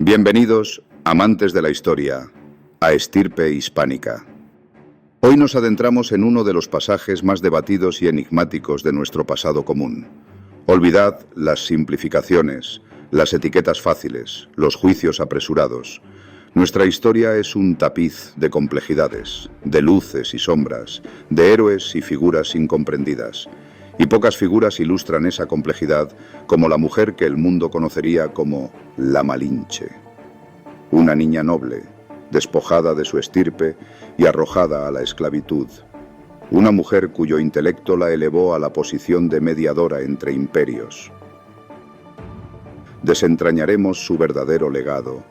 Bienvenidos, amantes de la historia, a Estirpe Hispánica. Hoy nos adentramos en uno de los pasajes más debatidos y enigmáticos de nuestro pasado común. Olvidad las simplificaciones, las etiquetas fáciles, los juicios apresurados. Nuestra historia es un tapiz de complejidades, de luces y sombras, de héroes y figuras incomprendidas. Y pocas figuras ilustran esa complejidad como la mujer que el mundo conocería como la Malinche. Una niña noble, despojada de su estirpe y arrojada a la esclavitud. Una mujer cuyo intelecto la elevó a la posición de mediadora entre imperios. Desentrañaremos su verdadero legado,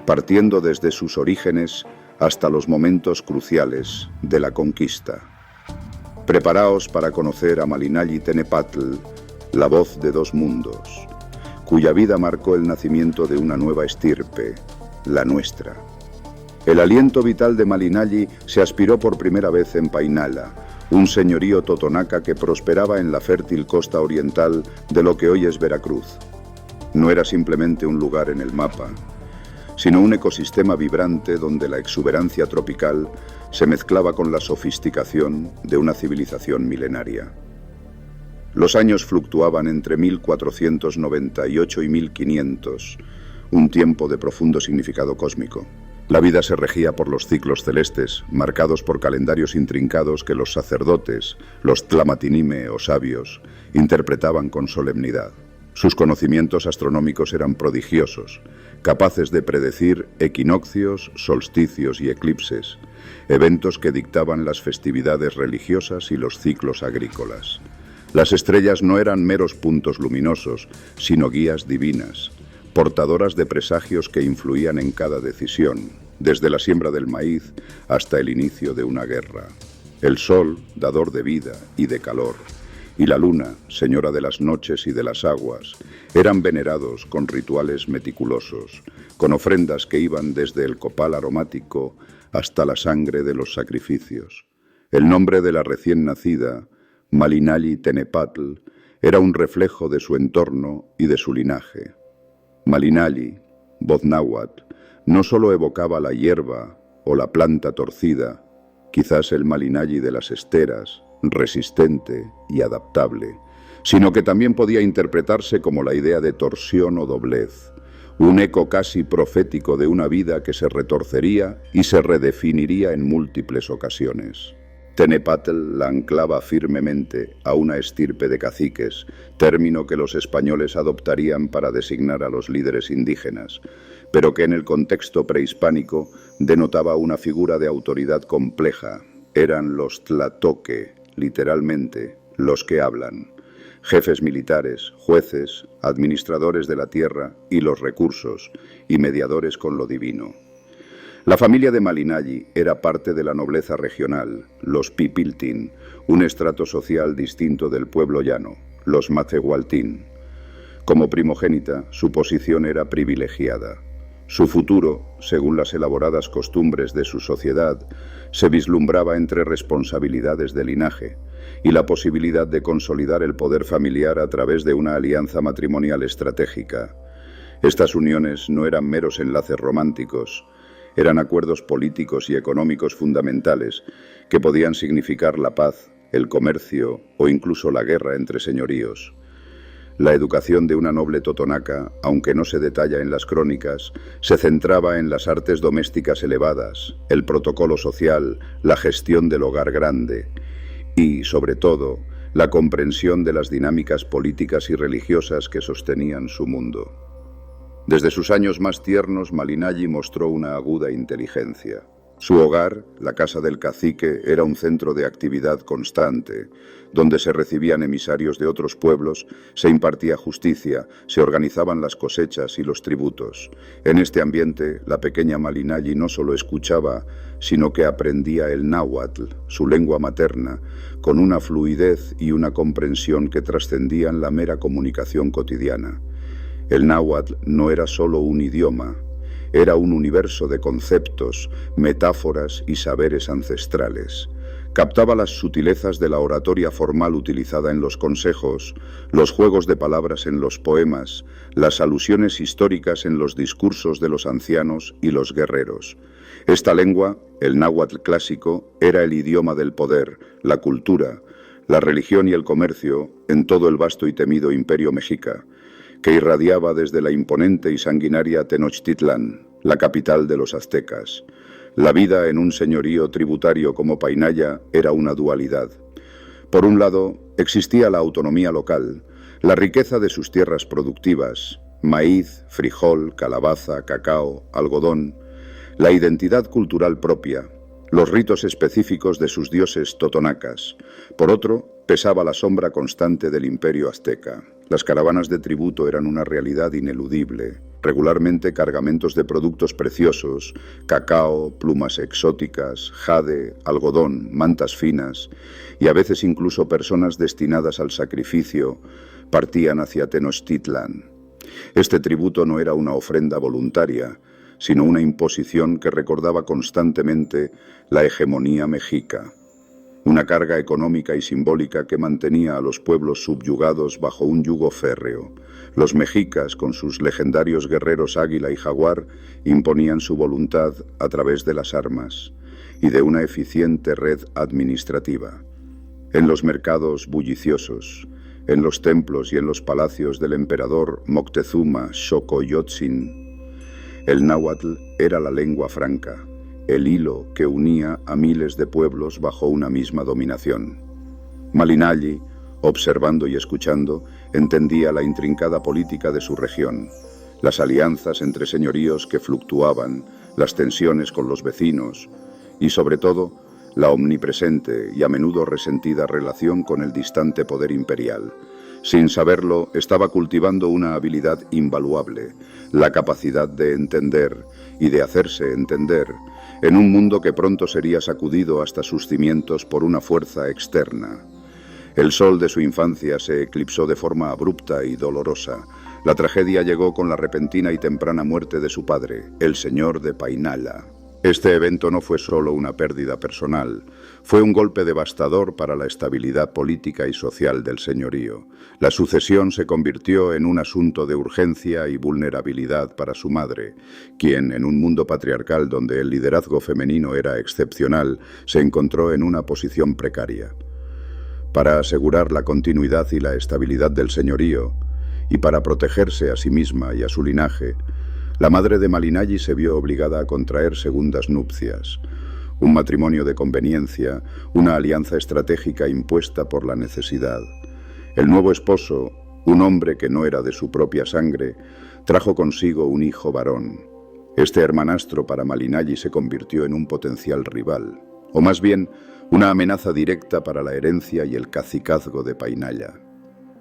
partiendo desde sus orígenes hasta los momentos cruciales de la conquista. Preparaos para conocer a Malinalli Tenepatl, la voz de dos mundos, cuya vida marcó el nacimiento de una nueva estirpe, la nuestra. El aliento vital de Malinalli se aspiró por primera vez en Painala, un señorío totonaca que prosperaba en la fértil costa oriental de lo que hoy es Veracruz. No era simplemente un lugar en el mapa, sino un ecosistema vibrante donde la exuberancia tropical se mezclaba con la sofisticación de una civilización milenaria. Los años fluctuaban entre 1498 y 1500, un tiempo de profundo significado cósmico. La vida se regía por los ciclos celestes, marcados por calendarios intrincados que los sacerdotes, los tlamatinime o sabios, interpretaban con solemnidad. Sus conocimientos astronómicos eran prodigiosos, capaces de predecir equinoccios, solsticios y eclipses, eventos que dictaban las festividades religiosas y los ciclos agrícolas. Las estrellas no eran meros puntos luminosos, sino guías divinas, portadoras de presagios que influían en cada decisión, desde la siembra del maíz hasta el inicio de una guerra. El sol, dador de vida y de calor, y la luna, señora de las noches y de las aguas, eran venerados con rituales meticulosos, con ofrendas que iban desde el copal aromático hasta la sangre de los sacrificios. El nombre de la recién nacida, Malinalli Tenepatl, era un reflejo de su entorno y de su linaje. Malinalli, voz náhuatl, no solo evocaba la hierba o la planta torcida, quizás el Malinalli de las esteras, resistente y adaptable, sino que también podía interpretarse como la idea de torsión o doblez, un eco casi profético de una vida que se retorcería y se redefiniría en múltiples ocasiones. Tenepatl la anclaba firmemente a una estirpe de caciques, término que los españoles adoptarían para designar a los líderes indígenas, pero que en el contexto prehispánico denotaba una figura de autoridad compleja. Eran los tlatoque, literalmente, los que hablan, jefes militares, jueces, administradores de la tierra y los recursos, y mediadores con lo divino. La familia de Malinalli era parte de la nobleza regional, los pipiltin, un estrato social distinto del pueblo llano, los macehualtín. Como primogénita, su posición era privilegiada. Su futuro, según las elaboradas costumbres de su sociedad, se vislumbraba entre responsabilidades de linaje y la posibilidad de consolidar el poder familiar a través de una alianza matrimonial estratégica. Estas uniones no eran meros enlaces románticos, eran acuerdos políticos y económicos fundamentales que podían significar la paz, el comercio o incluso la guerra entre señoríos. La educación de una noble totonaca, aunque no se detalla en las crónicas, se centraba en las artes domésticas elevadas, el protocolo social, la gestión del hogar grande y, sobre todo, la comprensión de las dinámicas políticas y religiosas que sostenían su mundo. Desde sus años más tiernos, Malinalli mostró una aguda inteligencia. Su hogar, la casa del cacique, era un centro de actividad constante, donde se recibían emisarios de otros pueblos, se impartía justicia, se organizaban las cosechas y los tributos. En este ambiente, la pequeña Malinalli no solo escuchaba, sino que aprendía el náhuatl, su lengua materna, con una fluidez y una comprensión que trascendían la mera comunicación cotidiana. El náhuatl no era solo un idioma, era un universo de conceptos, metáforas y saberes ancestrales. Captaba las sutilezas de la oratoria formal utilizada en los consejos, los juegos de palabras en los poemas, las alusiones históricas en los discursos de los ancianos y los guerreros. Esta lengua, el náhuatl clásico, era el idioma del poder, la cultura, la religión y el comercio en todo el vasto y temido imperio mexica, que irradiaba desde la imponente y sanguinaria Tenochtitlán, la capital de los aztecas. La vida en un señorío tributario como Painalla era una dualidad. Por un lado, existía la autonomía local, la riqueza de sus tierras productivas, maíz, frijol, calabaza, cacao, algodón, la identidad cultural propia, los ritos específicos de sus dioses totonacas. Por otro, pesaba la sombra constante del imperio azteca. Las caravanas de tributo eran una realidad ineludible, regularmente cargamentos de productos preciosos, cacao, plumas exóticas, jade, algodón, mantas finas, y a veces incluso personas destinadas al sacrificio, partían hacia Tenochtitlán. Este tributo no era una ofrenda voluntaria, sino una imposición que recordaba constantemente la hegemonía mexica. Una carga económica y simbólica que mantenía a los pueblos subyugados bajo un yugo férreo. Los mexicas, con sus legendarios guerreros águila y jaguar, imponían su voluntad a través de las armas y de una eficiente red administrativa. En los mercados bulliciosos, en los templos y en los palacios del emperador Moctezuma Xocoyotzin, el náhuatl era la lengua franca, el hilo que unía a miles de pueblos bajo una misma dominación. Malinalli, observando y escuchando, entendía la intrincada política de su región, las alianzas entre señoríos que fluctuaban, las tensiones con los vecinos y, sobre todo, la omnipresente y a menudo resentida relación con el distante poder imperial. Sin saberlo, estaba cultivando una habilidad invaluable, la capacidad de entender y de hacerse entender, en un mundo que pronto sería sacudido hasta sus cimientos por una fuerza externa. El sol de su infancia se eclipsó de forma abrupta y dolorosa. La tragedia llegó con la repentina y temprana muerte de su padre, el señor de Painalla. Este evento no fue solo una pérdida personal, fue un golpe devastador para la estabilidad política y social del señorío. La sucesión se convirtió en un asunto de urgencia y vulnerabilidad para su madre, quien, en un mundo patriarcal donde el liderazgo femenino era excepcional, se encontró en una posición precaria. Para asegurar la continuidad y la estabilidad del señorío, y para protegerse a sí misma y a su linaje, la madre de Malinalli se vio obligada a contraer segundas nupcias, un matrimonio de conveniencia, una alianza estratégica impuesta por la necesidad. El nuevo esposo, un hombre que no era de su propia sangre, trajo consigo un hijo varón. Este hermanastro para Malinalli se convirtió en un potencial rival, o más bien, una amenaza directa para la herencia y el cacicazgo de Painalla.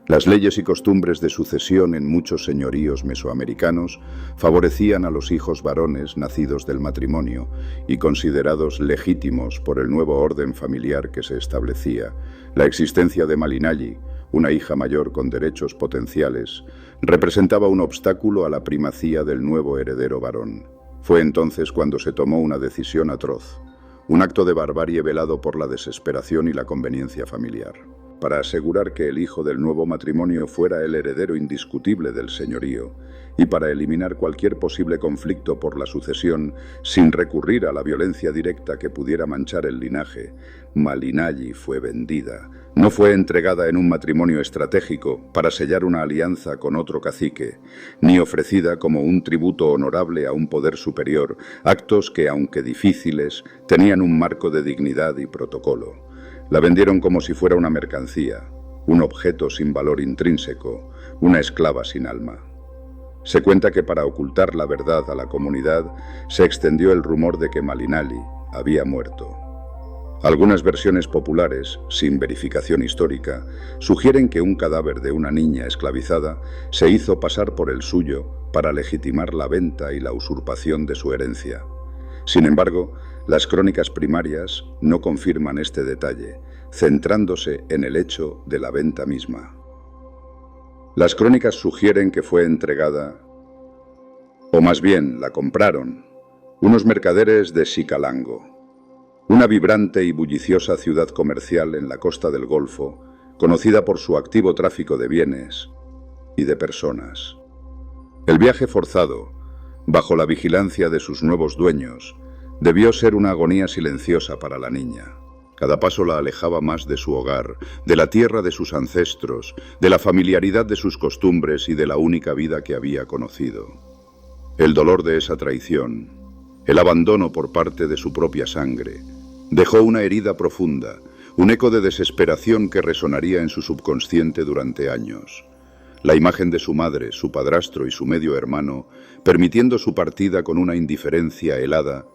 Las leyes y costumbres de sucesión en muchos señoríos mesoamericanos favorecían a los hijos varones nacidos del matrimonio y considerados legítimos por el nuevo orden familiar que se establecía. La existencia de Malinalli, una hija mayor con derechos potenciales, representaba un obstáculo a la primacía del nuevo heredero varón. Fue entonces cuando se tomó una decisión atroz, un acto de barbarie velado por la desesperación y la conveniencia familiar. Para asegurar que el hijo del nuevo matrimonio fuera el heredero indiscutible del señorío y para eliminar cualquier posible conflicto por la sucesión sin recurrir a la violencia directa que pudiera manchar el linaje, Malinalli fue vendida. No fue entregada en un matrimonio estratégico para sellar una alianza con otro cacique, ni ofrecida como un tributo honorable a un poder superior, actos que, aunque difíciles, tenían un marco de dignidad y protocolo. La vendieron como si fuera una mercancía, un objeto sin valor intrínseco, una esclava sin alma. Se cuenta que para ocultar la verdad a la comunidad se extendió el rumor de que Malinalli había muerto. Algunas versiones populares, sin verificación histórica, sugieren que un cadáver de una niña esclavizada se hizo pasar por el suyo para legitimar la venta y la usurpación de su herencia. Sin embargo, las crónicas primarias no confirman este detalle, centrándose en el hecho de la venta misma. Las crónicas sugieren que fue entregada, o más bien la compraron, unos mercaderes de Xicalango, una vibrante y bulliciosa ciudad comercial en la costa del Golfo, conocida por su activo tráfico de bienes y de personas. El viaje forzado, bajo la vigilancia de sus nuevos dueños, debió ser una agonía silenciosa para la niña. Cada paso la alejaba más de su hogar, de la tierra de sus ancestros, de la familiaridad de sus costumbres y de la única vida que había conocido. El dolor de esa traición, el abandono por parte de su propia sangre, dejó una herida profunda, un eco de desesperación que resonaría en su subconsciente durante años. La imagen de su madre, su padrastro y su medio hermano, permitiendo su partida con una indiferencia helada,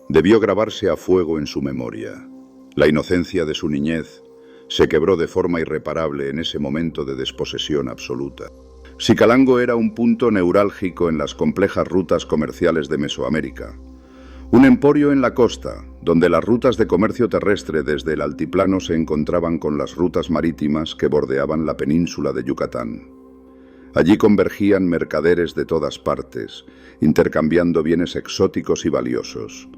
debió grabarse a fuego en su memoria. La inocencia de su niñez se quebró de forma irreparable en ese momento de desposesión absoluta. Xicalango era un punto neurálgico en las complejas rutas comerciales de Mesoamérica. Un emporio en la costa, donde las rutas de comercio terrestre desde el altiplano se encontraban con las rutas marítimas que bordeaban la península de Yucatán. Allí convergían mercaderes de todas partes, intercambiando bienes exóticos y valiosos.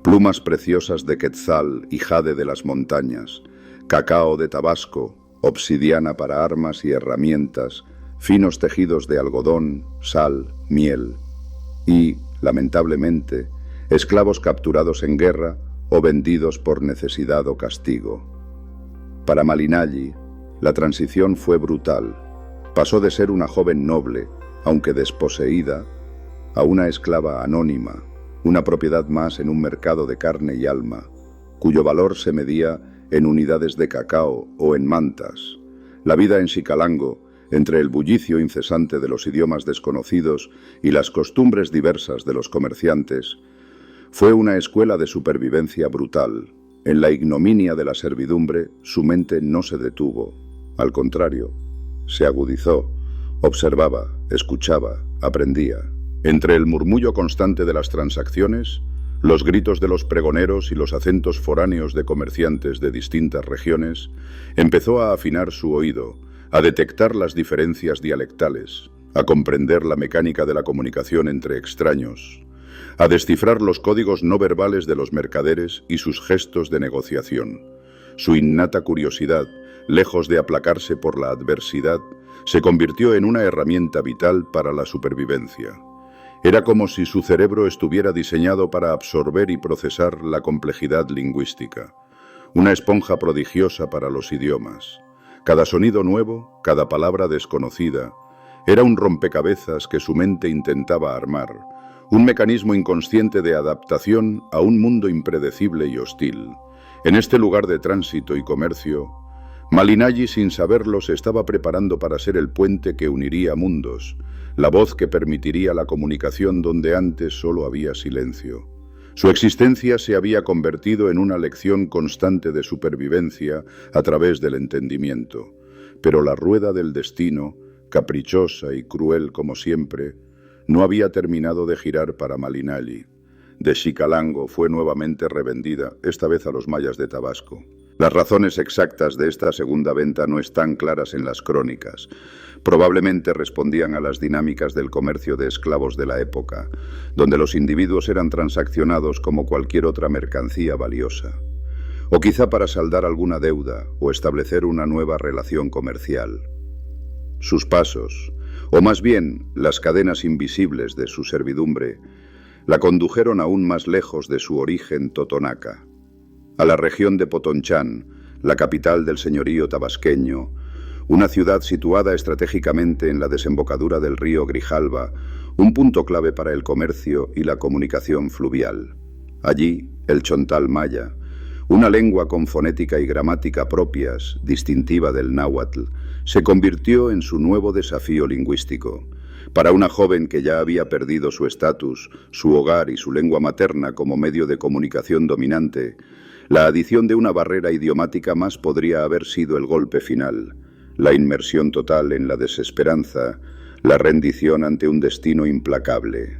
Plumas preciosas de quetzal y jade de las montañas, cacao de Tabasco, obsidiana para armas y herramientas, finos tejidos de algodón, sal, miel y, lamentablemente, esclavos capturados en guerra o vendidos por necesidad o castigo. Para Malinalli, la transición fue brutal. Pasó de ser una joven noble, aunque desposeída, a una esclava anónima, una propiedad más en un mercado de carne y alma, cuyo valor se medía en unidades de cacao o en mantas. La vida en Xicalango, entre el bullicio incesante de los idiomas desconocidos y las costumbres diversas de los comerciantes, fue una escuela de supervivencia brutal. En la ignominia de la servidumbre, su mente no se detuvo. Al contrario, se agudizó, observaba, escuchaba, aprendía. Entre el murmullo constante de las transacciones, los gritos de los pregoneros y los acentos foráneos de comerciantes de distintas regiones, empezó a afinar su oído, a detectar las diferencias dialectales, a comprender la mecánica de la comunicación entre extraños, a descifrar los códigos no verbales de los mercaderes y sus gestos de negociación. Su innata curiosidad, lejos de aplacarse por la adversidad, se convirtió en una herramienta vital para la supervivencia. Era como si su cerebro estuviera diseñado para absorber y procesar la complejidad lingüística, una esponja prodigiosa para los idiomas. Cada sonido nuevo, cada palabra desconocida, era un rompecabezas que su mente intentaba armar, un mecanismo inconsciente de adaptación a un mundo impredecible y hostil. En este lugar de tránsito y comercio, Malinalli, sin saberlo, se estaba preparando para ser el puente que uniría mundos, la voz que permitiría la comunicación donde antes solo había silencio. Su existencia se había convertido en una lección constante de supervivencia a través del entendimiento, pero la rueda del destino, caprichosa y cruel como siempre, no había terminado de girar para Malinalli. De Xicalango fue nuevamente revendida, esta vez a los mayas de Tabasco. Las razones exactas de esta segunda venta no están claras en las crónicas. Probablemente respondían a las dinámicas del comercio de esclavos de la época, donde los individuos eran transaccionados como cualquier otra mercancía valiosa. O quizá para saldar alguna deuda o establecer una nueva relación comercial. Sus pasos, o más bien las cadenas invisibles de su servidumbre, la condujeron aún más lejos de su origen totonaca, a la región de Potonchán, la capital del señorío tabasqueño, una ciudad situada estratégicamente en la desembocadura del río Grijalva, un punto clave para el comercio y la comunicación fluvial. Allí, el chontal maya, una lengua con fonética y gramática propias, distintiva del náhuatl, se convirtió en su nuevo desafío lingüístico. Para una joven que ya había perdido su estatus, su hogar y su lengua materna como medio de comunicación dominante, la adición de una barrera idiomática más podría haber sido el golpe final, la inmersión total en la desesperanza, la rendición ante un destino implacable.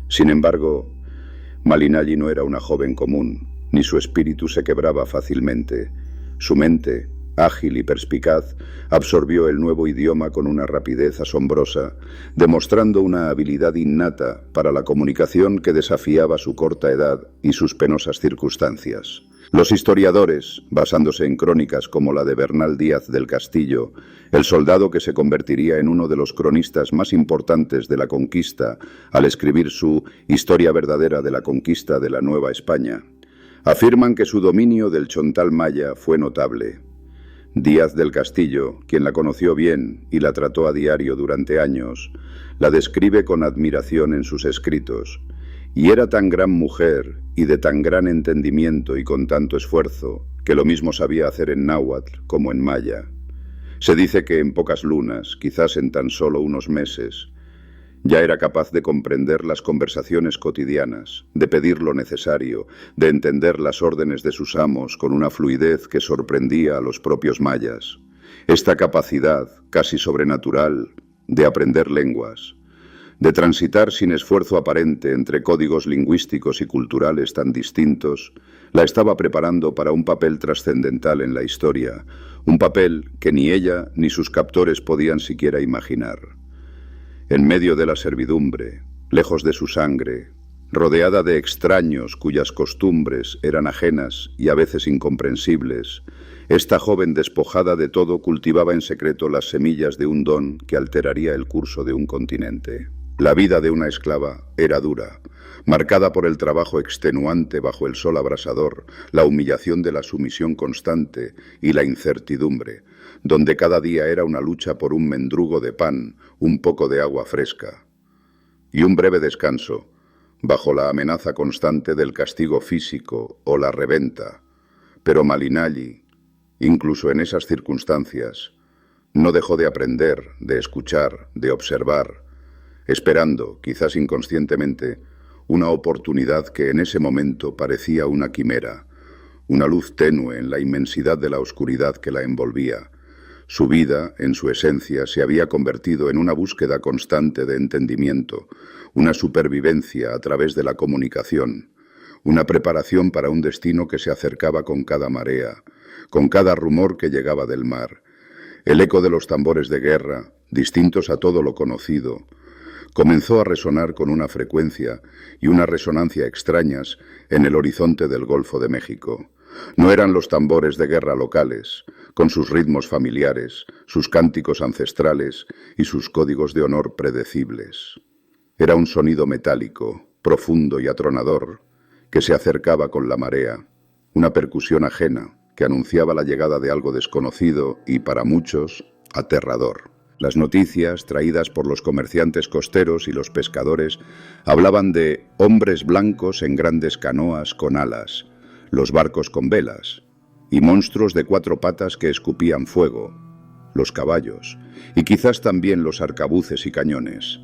Sin embargo, Malinalli no era una joven común, ni su espíritu se quebraba fácilmente. Su mente, ágil y perspicaz, absorbió el nuevo idioma con una rapidez asombrosa, demostrando una habilidad innata para la comunicación que desafiaba su corta edad y sus penosas circunstancias. Los historiadores, basándose en crónicas como la de Bernal Díaz del Castillo, el soldado que se convertiría en uno de los cronistas más importantes de la conquista al escribir su Historia verdadera de la conquista de la Nueva España, afirman que su dominio del chontal maya fue notable. Díaz del Castillo, quien la conoció bien y la trató a diario durante años, la describe con admiración en sus escritos. Y era tan gran mujer y de tan gran entendimiento y con tanto esfuerzo, que lo mismo sabía hacer en náhuatl como en maya. Se dice que en pocas lunas, quizás en tan solo unos meses, ya era capaz de comprender las conversaciones cotidianas, de pedir lo necesario, de entender las órdenes de sus amos con una fluidez que sorprendía a los propios mayas. Esta capacidad, casi sobrenatural, de aprender lenguas, de transitar sin esfuerzo aparente entre códigos lingüísticos y culturales tan distintos, la estaba preparando para un papel trascendental en la historia, un papel que ni ella ni sus captores podían siquiera imaginar. En medio de la servidumbre, lejos de su sangre, rodeada de extraños cuyas costumbres eran ajenas y a veces incomprensibles, esta joven despojada de todo cultivaba en secreto las semillas de un don que alteraría el curso de un continente. La vida de una esclava era dura, marcada por el trabajo extenuante bajo el sol abrasador, la humillación de la sumisión constante y la incertidumbre, donde cada día era una lucha por un mendrugo de pan, un poco de agua fresca y un breve descanso, bajo la amenaza constante del castigo físico o la reventa. Pero Malinalli, incluso en esas circunstancias, no dejó de aprender, de escuchar, de observar, esperando, quizás inconscientemente, una oportunidad que en ese momento parecía una quimera, una luz tenue en la inmensidad de la oscuridad que la envolvía. Su vida, en su esencia, se había convertido en una búsqueda constante de entendimiento, una supervivencia a través de la comunicación, una preparación para un destino que se acercaba con cada marea, con cada rumor que llegaba del mar. El eco de los tambores de guerra, distintos a todo lo conocido, comenzó a resonar con una frecuencia y una resonancia extrañas en el horizonte del Golfo de México. No eran los tambores de guerra locales, con sus ritmos familiares, sus cánticos ancestrales y sus códigos de honor predecibles. Era un sonido metálico, profundo y atronador, que se acercaba con la marea, una percusión ajena que anunciaba la llegada de algo desconocido y, para muchos, aterrador. Las noticias, traídas por los comerciantes costeros y los pescadores, hablaban de hombres blancos en grandes canoas con alas, los barcos con velas, y monstruos de 4 patas que escupían fuego, los caballos, y quizás también los arcabuces y cañones.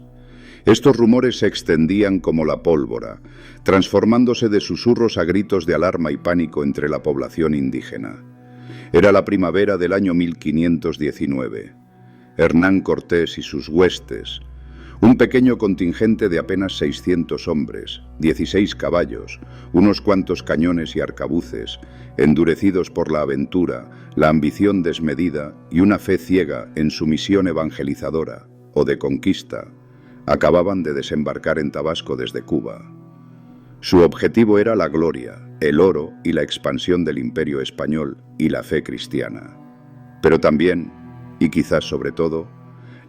Estos rumores se extendían como la pólvora, transformándose de susurros a gritos de alarma y pánico entre la población indígena. Era la primavera del año 1519. Hernán Cortés y sus huestes, un pequeño contingente de apenas 600 hombres, 16 caballos, unos cuantos cañones y arcabuces, endurecidos por la aventura, la ambición desmedida y una fe ciega en su misión evangelizadora o de conquista, acababan de desembarcar en Tabasco desde Cuba. Su objetivo era la gloria, el oro y la expansión del imperio español y la fe cristiana. Pero también, y quizás sobre todo,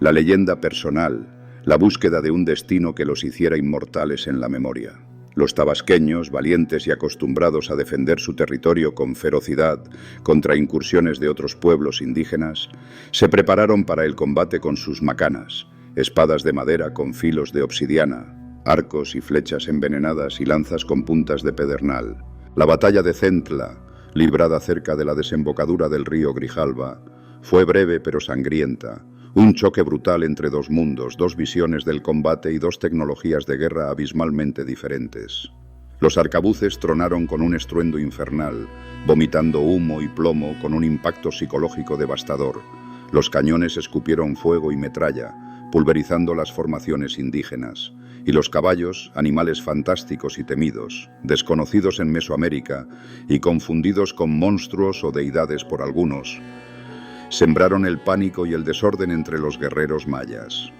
la leyenda personal, la búsqueda de un destino que los hiciera inmortales en la memoria. Los tabasqueños, valientes y acostumbrados a defender su territorio con ferocidad contra incursiones de otros pueblos indígenas, se prepararon para el combate con sus macanas, espadas de madera con filos de obsidiana, arcos y flechas envenenadas y lanzas con puntas de pedernal. La batalla de Centla, librada cerca de la desembocadura del río Grijalva, fue breve pero sangrienta, un choque brutal entre 2 mundos, 2 visiones del combate y 2 tecnologías de guerra abismalmente diferentes. Los arcabuces tronaron con un estruendo infernal, vomitando humo y plomo con un impacto psicológico devastador. Los cañones escupieron fuego y metralla, pulverizando las formaciones indígenas. Y los caballos, animales fantásticos y temidos, desconocidos en Mesoamérica y confundidos con monstruos o deidades por algunos, sembraron el pánico y el desorden entre los guerreros mayas.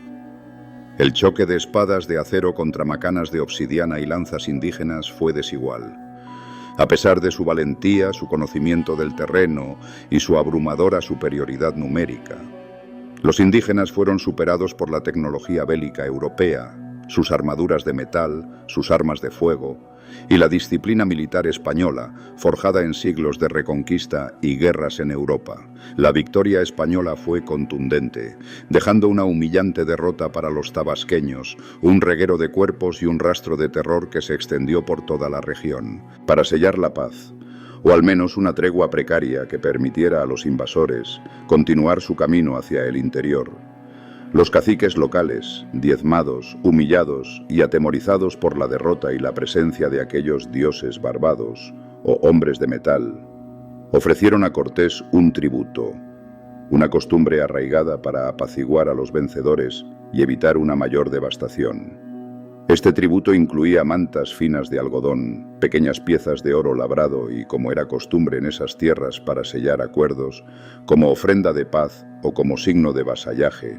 El choque de espadas de acero contra macanas de obsidiana y lanzas indígenas fue desigual. A pesar de su valentía, su conocimiento del terreno y su abrumadora superioridad numérica, los indígenas fueron superados por la tecnología bélica europea, sus armaduras de metal, sus armas de fuego y la disciplina militar española, forjada en siglos de reconquista y guerras en Europa. La victoria española fue contundente, dejando una humillante derrota para los tabasqueños, un reguero de cuerpos y un rastro de terror que se extendió por toda la región. Para sellar la paz, o al menos una tregua precaria que permitiera a los invasores continuar su camino hacia el interior, los caciques locales, diezmados, humillados y atemorizados por la derrota y la presencia de aquellos dioses barbados o hombres de metal, ofrecieron a Cortés un tributo, una costumbre arraigada para apaciguar a los vencedores y evitar una mayor devastación. Este tributo incluía mantas finas de algodón, pequeñas piezas de oro labrado y, como era costumbre en esas tierras para sellar acuerdos, como ofrenda de paz o como signo de vasallaje,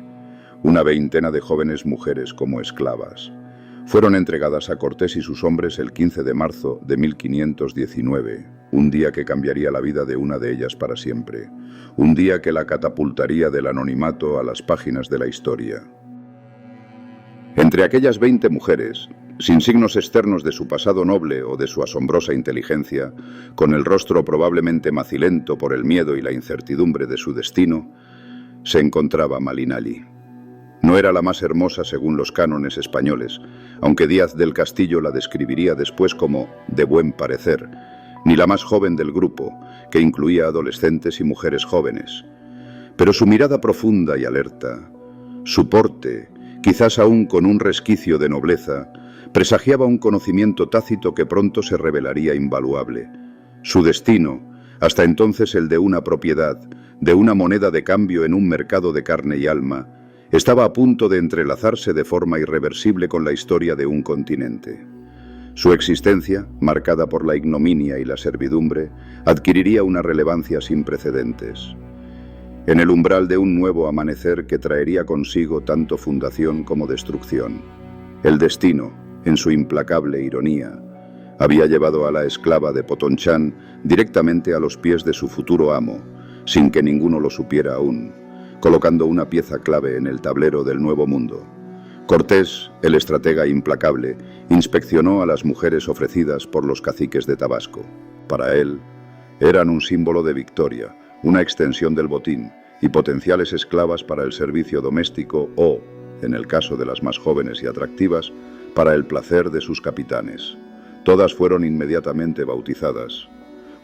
una veintena de jóvenes mujeres como esclavas. Fueron entregadas a Cortés y sus hombres el 15 de marzo de 1519, un día que cambiaría la vida de una de ellas para siempre, un día que la catapultaría del anonimato a las páginas de la historia. Entre aquellas 20 mujeres, sin signos externos de su pasado noble o de su asombrosa inteligencia, con el rostro probablemente macilento por el miedo y la incertidumbre de su destino, se encontraba Malinalli. No era la más hermosa según los cánones españoles, aunque Díaz del Castillo la describiría después como de buen parecer, ni la más joven del grupo, que incluía adolescentes y mujeres jóvenes. Pero su mirada profunda y alerta, su porte, quizás aún con un resquicio de nobleza, presagiaba un conocimiento tácito que pronto se revelaría invaluable. Su destino, hasta entonces el de una propiedad, de una moneda de cambio en un mercado de carne y alma, estaba a punto de entrelazarse de forma irreversible con la historia de un continente. Su existencia, marcada por la ignominia y la servidumbre, adquiriría una relevancia sin precedentes. En el umbral de un nuevo amanecer que traería consigo tanto fundación como destrucción, el destino, en su implacable ironía, había llevado a la esclava de Potonchán directamente a los pies de su futuro amo, sin que ninguno lo supiera aún, colocando una pieza clave en el tablero del nuevo mundo. Cortés, el estratega implacable, inspeccionó a las mujeres ofrecidas por los caciques de Tabasco. Para él, eran un símbolo de victoria, una extensión del botín y potenciales esclavas para el servicio doméstico o, en el caso de las más jóvenes y atractivas, para el placer de sus capitanes. Todas fueron inmediatamente bautizadas,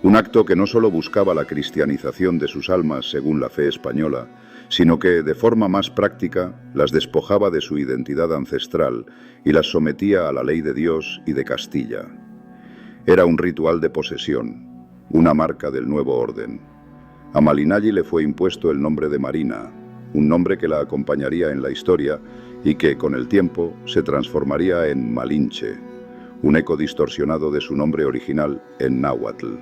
un acto que no solo buscaba la cristianización de sus almas según la fe española, sino que, de forma más práctica, las despojaba de su identidad ancestral y las sometía a la ley de Dios y de Castilla. Era un ritual de posesión, una marca del nuevo orden. A Malinalli le fue impuesto el nombre de Marina, un nombre que la acompañaría en la historia y que, con el tiempo, se transformaría en Malinche, un eco distorsionado de su nombre original en náhuatl.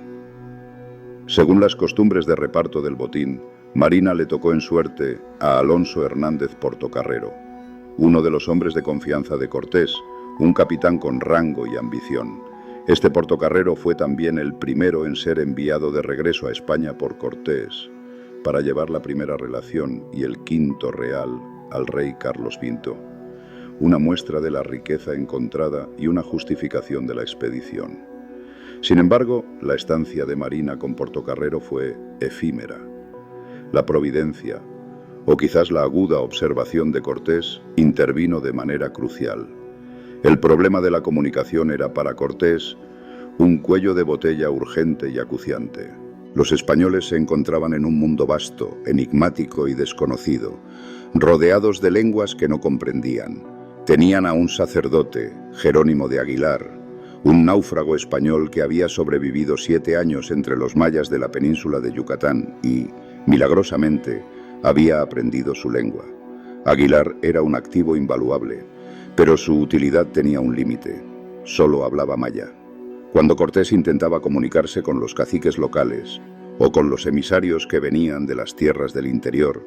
Según las costumbres de reparto del botín, Marina le tocó en suerte a Alonso Hernández Portocarrero, uno de los hombres de confianza de Cortés, un capitán con rango y ambición. Este Portocarrero fue también el primero en ser enviado de regreso a España por Cortés, para llevar la primera relación y el quinto real al rey Carlos V, una muestra de la riqueza encontrada y una justificación de la expedición. Sin embargo, la estancia de Marina con Portocarrero fue efímera. La providencia, o quizás la aguda observación de Cortés, intervino de manera crucial. El problema de la comunicación era para Cortés un cuello de botella urgente y acuciante. Los españoles se encontraban en un mundo vasto, enigmático y desconocido, rodeados de lenguas que no comprendían. Tenían a un sacerdote, Jerónimo de Aguilar, un náufrago español que había sobrevivido 7 años entre los mayas de la península de Yucatán y, milagrosamente, había aprendido su lengua. Aguilar era un activo invaluable, pero su utilidad tenía un límite. Solo hablaba maya. Cuando Cortés intentaba comunicarse con los caciques locales, o con los emisarios que venían de las tierras del interior,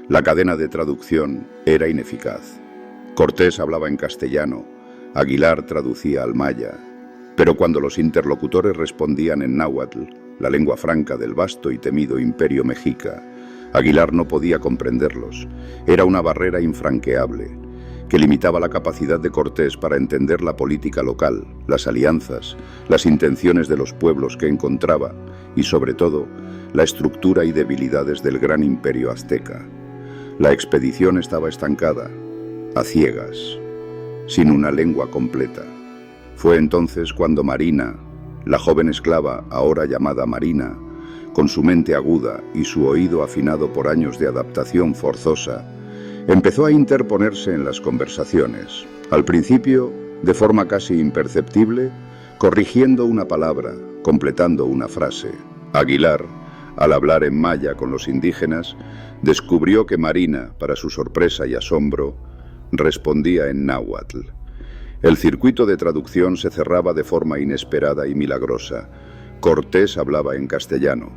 la cadena de traducción era ineficaz. Cortés hablaba en castellano, Aguilar traducía al maya, pero cuando los interlocutores respondían en náhuatl, la lengua franca del vasto y temido imperio mexica, Aguilar no podía comprenderlos. Era una barrera infranqueable, que limitaba la capacidad de Cortés para entender la política local, las alianzas, las intenciones de los pueblos que encontraba y, sobre todo, la estructura y debilidades del gran imperio azteca. La expedición estaba estancada, a ciegas, sin una lengua completa. Fue entonces cuando Marina, la joven esclava ahora llamada Marina, con su mente aguda y su oído afinado por años de adaptación forzosa, empezó a interponerse en las conversaciones, al principio de forma casi imperceptible, corrigiendo una palabra, completando una frase. Aguilar, al hablar en maya con los indígenas, descubrió que Marina, para su sorpresa y asombro, respondía en náhuatl. El circuito de traducción se cerraba de forma inesperada y milagrosa. Cortés hablaba en castellano,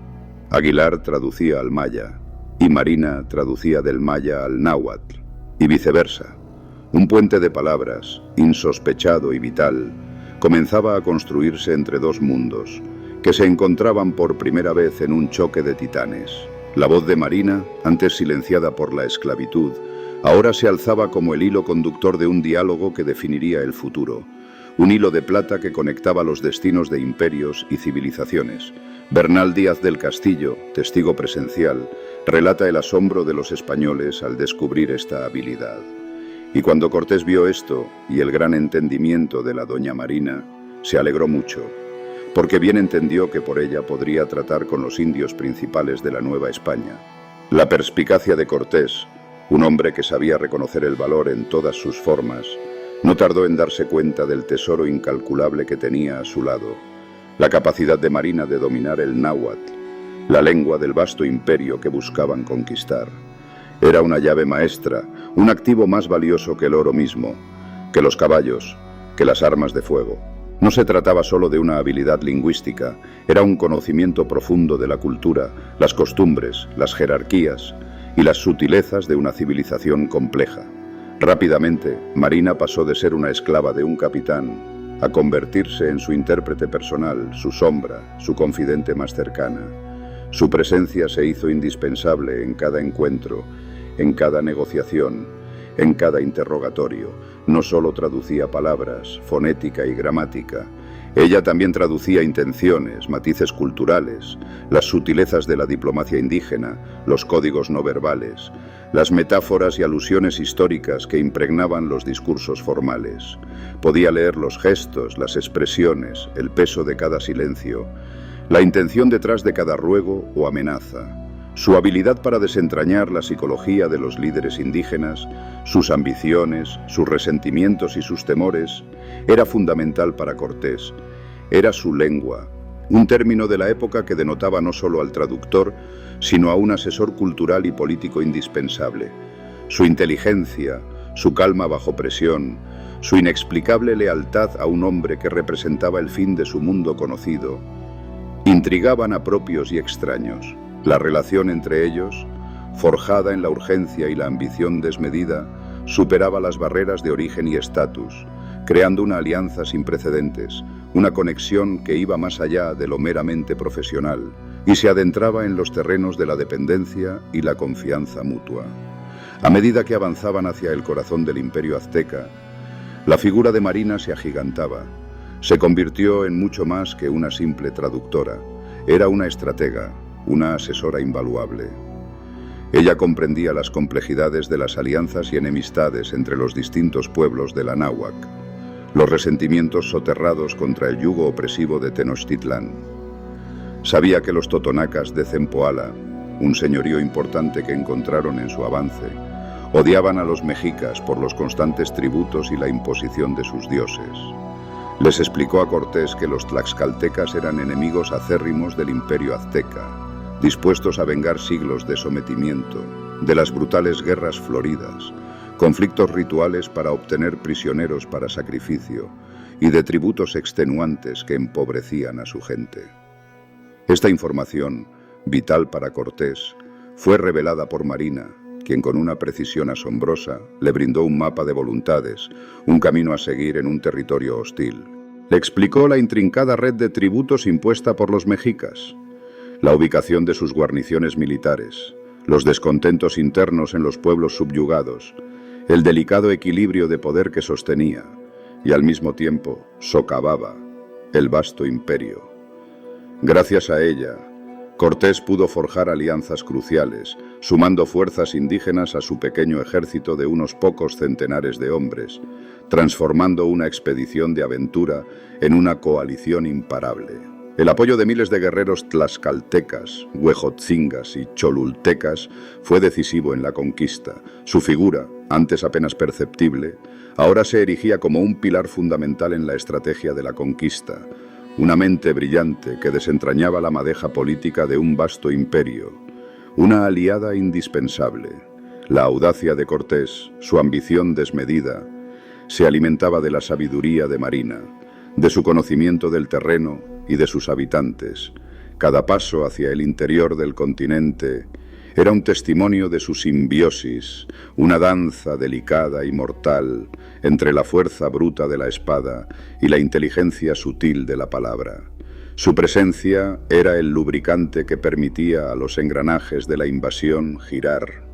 Aguilar traducía al maya, y Marina traducía del maya al náhuatl, y viceversa. Un puente de palabras, insospechado y vital, comenzaba a construirse entre dos mundos, que se encontraban por primera vez en un choque de titanes. La voz de Marina, antes silenciada por la esclavitud, ahora se alzaba como el hilo conductor de un diálogo que definiría el futuro, un hilo de plata que conectaba los destinos de imperios y civilizaciones. Bernal Díaz del Castillo, testigo presencial, relata el asombro de los españoles al descubrir esta habilidad. Y cuando Cortés vio esto y el gran entendimiento de la doña Marina, se alegró mucho, porque bien entendió que por ella podría tratar con los indios principales de la Nueva España. La perspicacia de Cortés, un hombre que sabía reconocer el valor en todas sus formas, no tardó en darse cuenta del tesoro incalculable que tenía a su lado, la capacidad de Marina de dominar el náhuatl, la lengua del vasto imperio que buscaban conquistar. Era una llave maestra, un activo más valioso que el oro mismo, que los caballos, que las armas de fuego. No se trataba solo de una habilidad lingüística, era un conocimiento profundo de la cultura, las costumbres, las jerarquías y las sutilezas de una civilización compleja. Rápidamente, Marina pasó de ser una esclava de un capitán a convertirse en su intérprete personal, su sombra, su confidente más cercana. Su presencia se hizo indispensable en cada encuentro, en cada negociación, en cada interrogatorio. No solo traducía palabras, fonética y gramática, ella también traducía intenciones, matices culturales, las sutilezas de la diplomacia indígena, los códigos no verbales, las metáforas y alusiones históricas que impregnaban los discursos formales. Podía leer los gestos, las expresiones, el peso de cada silencio, la intención detrás de cada ruego o amenaza. Su habilidad para desentrañar la psicología de los líderes indígenas, sus ambiciones, sus resentimientos y sus temores, era fundamental para Cortés. Era su lengua, un término de la época que denotaba no solo al traductor, sino a un asesor cultural y político indispensable. Su inteligencia, su calma bajo presión, su inexplicable lealtad a un hombre que representaba el fin de su mundo conocido, intrigaban a propios y extraños. La relación entre ellos, forjada en la urgencia y la ambición desmedida, superaba las barreras de origen y estatus, creando una alianza sin precedentes, una conexión que iba más allá de lo meramente profesional y se adentraba en los terrenos de la dependencia y la confianza mutua. A medida que avanzaban hacia el corazón del imperio azteca, la figura de Marina se agigantaba. Se convirtió en mucho más que una simple traductora. Era una estratega, una asesora invaluable. Ella comprendía las complejidades de las alianzas y enemistades entre los distintos pueblos de la náhuac, los resentimientos soterrados contra el yugo opresivo de Tenochtitlán. Sabía que los totonacas de Zempoala, un señorío importante que encontraron en su avance, odiaban a los mexicas por los constantes tributos y la imposición de sus dioses. Les explicó a Cortés que los tlaxcaltecas eran enemigos acérrimos del imperio azteca, dispuestos a vengar siglos de sometimiento, de las brutales guerras floridas, conflictos rituales para obtener prisioneros para sacrificio y de tributos extenuantes que empobrecían a su gente. Esta información, vital para Cortés, fue revelada por Marina, quien con una precisión asombrosa le brindó un mapa de voluntades, un camino a seguir en un territorio hostil. Le explicó la intrincada red de tributos impuesta por los mexicas, la ubicación de sus guarniciones militares, los descontentos internos en los pueblos subyugados, el delicado equilibrio de poder que sostenía y al mismo tiempo socavaba el vasto imperio. Gracias a ella, Cortés pudo forjar alianzas cruciales, sumando fuerzas indígenas a su pequeño ejército de unos pocos centenares de hombres, transformando una expedición de aventura en una coalición imparable. El apoyo de miles de guerreros tlaxcaltecas, huejotzingas y cholultecas fue decisivo en la conquista. Su figura, antes apenas perceptible, ahora se erigía como un pilar fundamental en la estrategia de la conquista, una mente brillante que desentrañaba la madeja política de un vasto imperio, una aliada indispensable. La audacia de Cortés, su ambición desmedida, se alimentaba de la sabiduría de Marina, de su conocimiento del terreno y de sus habitantes. Cada paso hacia el interior del continente era un testimonio de su simbiosis, una danza delicada y mortal entre la fuerza bruta de la espada y la inteligencia sutil de la palabra. Su presencia era el lubricante que permitía a los engranajes de la invasión girar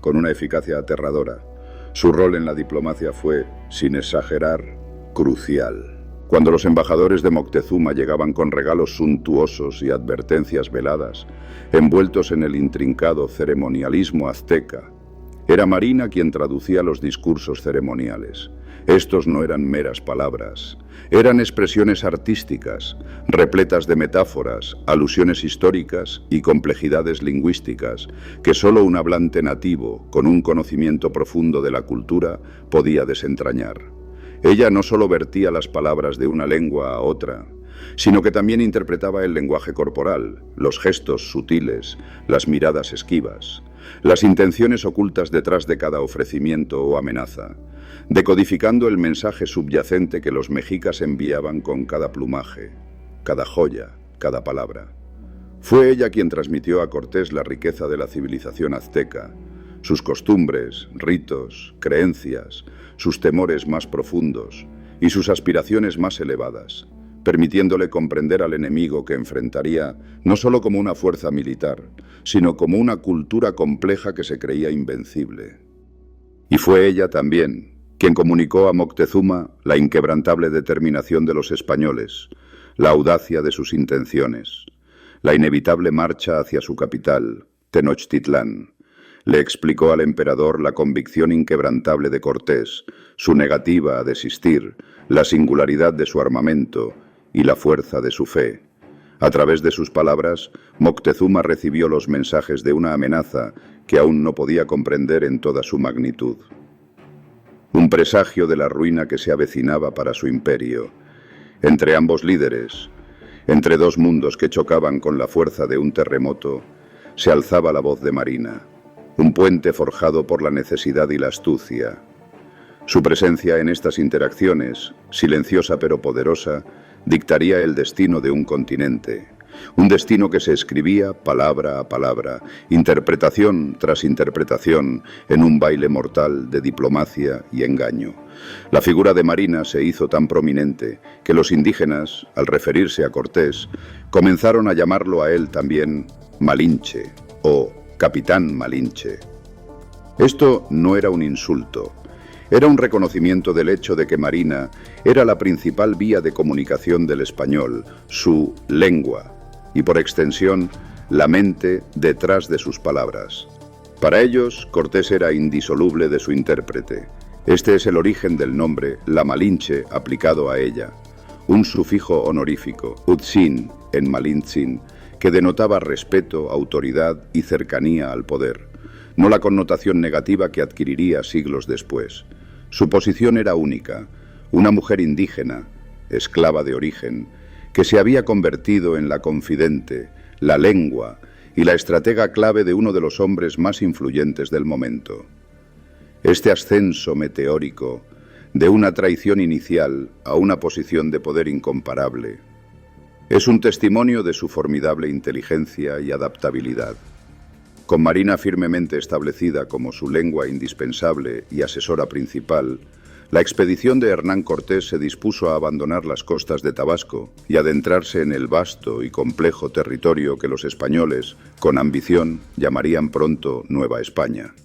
con una eficacia aterradora. Su rol en la diplomacia fue, sin exagerar, crucial. Cuando los embajadores de Moctezuma llegaban con regalos suntuosos y advertencias veladas, envueltos en el intrincado ceremonialismo azteca, era Marina quien traducía los discursos ceremoniales. Estos no eran meras palabras, eran expresiones artísticas, repletas de metáforas, alusiones históricas y complejidades lingüísticas que solo un hablante nativo, con un conocimiento profundo de la cultura, podía desentrañar. Ella no solo vertía las palabras de una lengua a otra, sino que también interpretaba el lenguaje corporal, los gestos sutiles, las miradas esquivas, las intenciones ocultas detrás de cada ofrecimiento o amenaza, decodificando el mensaje subyacente que los mexicas enviaban con cada plumaje, cada joya, cada palabra. Fue ella quien transmitió a Cortés la riqueza de la civilización azteca, sus costumbres, ritos, creencias, sus temores más profundos y sus aspiraciones más elevadas, permitiéndole comprender al enemigo que enfrentaría no solo como una fuerza militar, sino como una cultura compleja que se creía invencible. Y fue ella también quien comunicó a Moctezuma la inquebrantable determinación de los españoles, la audacia de sus intenciones, la inevitable marcha hacia su capital, Tenochtitlán. Le explicó al emperador la convicción inquebrantable de Cortés, su negativa a desistir, la singularidad de su armamento y la fuerza de su fe. A través de sus palabras, Moctezuma recibió los mensajes de una amenaza que aún no podía comprender en toda su magnitud. Un presagio de la ruina que se avecinaba para su imperio. Entre ambos líderes, entre dos mundos que chocaban con la fuerza de un terremoto, se alzaba la voz de Marina, un puente forjado por la necesidad y la astucia. Su presencia en estas interacciones, silenciosa pero poderosa, dictaría el destino de un continente, un destino que se escribía palabra a palabra, interpretación tras interpretación, en un baile mortal de diplomacia y engaño. La figura de Marina se hizo tan prominente que los indígenas, al referirse a Cortés, comenzaron a llamarlo a él también Malinche o Capitán Malinche. Esto no era un insulto, era un reconocimiento del hecho de que Marina era la principal vía de comunicación del español, su lengua, y por extensión, la mente detrás de sus palabras. Para ellos, Cortés era indisoluble de su intérprete. Este es el origen del nombre La Malinche aplicado a ella, un sufijo honorífico, utzin en Malintzin, que denotaba respeto, autoridad y cercanía al poder, no la connotación negativa que adquiriría siglos después. Su posición era única, una mujer indígena, esclava de origen, que se había convertido en la confidente, la lengua y la estratega clave de uno de los hombres más influyentes del momento. Este ascenso meteórico, de una traición inicial a una posición de poder incomparable, Es un testimonio de su formidable inteligencia y adaptabilidad. Con Marina firmemente establecida como su lengua indispensable y asesora principal, la expedición de Hernán Cortés se dispuso a abandonar las costas de Tabasco y adentrarse en el vasto y complejo territorio que los españoles, con ambición, llamarían pronto Nueva España.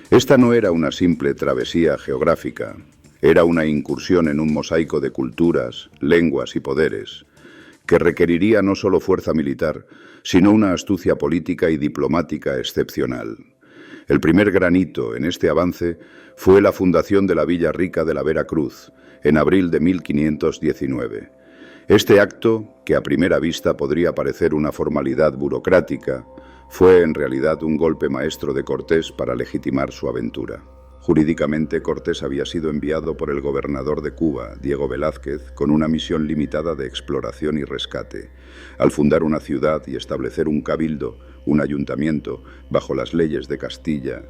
Esta no era una simple travesía geográfica, era una incursión en un mosaico de culturas, lenguas y poderes, que requeriría no solo fuerza militar, sino una astucia política y diplomática excepcional. El primer gran hito en este avance fue la fundación de la Villa Rica de la Veracruz, en abril de 1519. Este acto, que a primera vista podría parecer una formalidad burocrática, fue en realidad un golpe maestro de Cortés para legitimar su aventura. Jurídicamente, Cortés había sido enviado por el gobernador de Cuba, Diego Velázquez, con una misión limitada de exploración y rescate. Al fundar una ciudad y establecer un cabildo, un ayuntamiento, bajo las leyes de Castilla,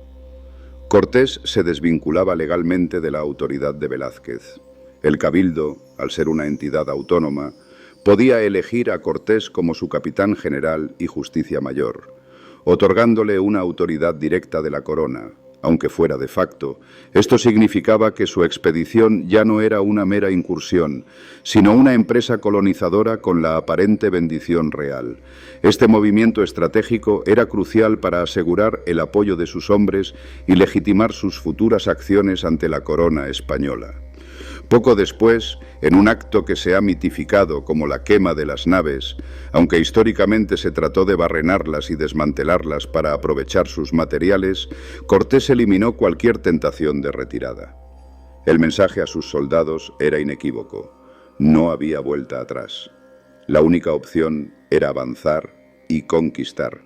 Cortés se desvinculaba legalmente de la autoridad de Velázquez. El cabildo, al ser una entidad autónoma, podía elegir a Cortés como su capitán general y justicia mayor, otorgándole una autoridad directa de la corona. Aunque fuera de facto, esto significaba que su expedición ya no era una mera incursión, sino una empresa colonizadora con la aparente bendición real. Este movimiento estratégico era crucial para asegurar el apoyo de sus hombres y legitimar sus futuras acciones ante la corona española. Poco después, en un acto que se ha mitificado como la quema de las naves, aunque históricamente se trató de barrenarlas y desmantelarlas para aprovechar sus materiales, Cortés eliminó cualquier tentación de retirada. El mensaje a sus soldados era inequívoco: no había vuelta atrás. La única opción era avanzar y conquistar.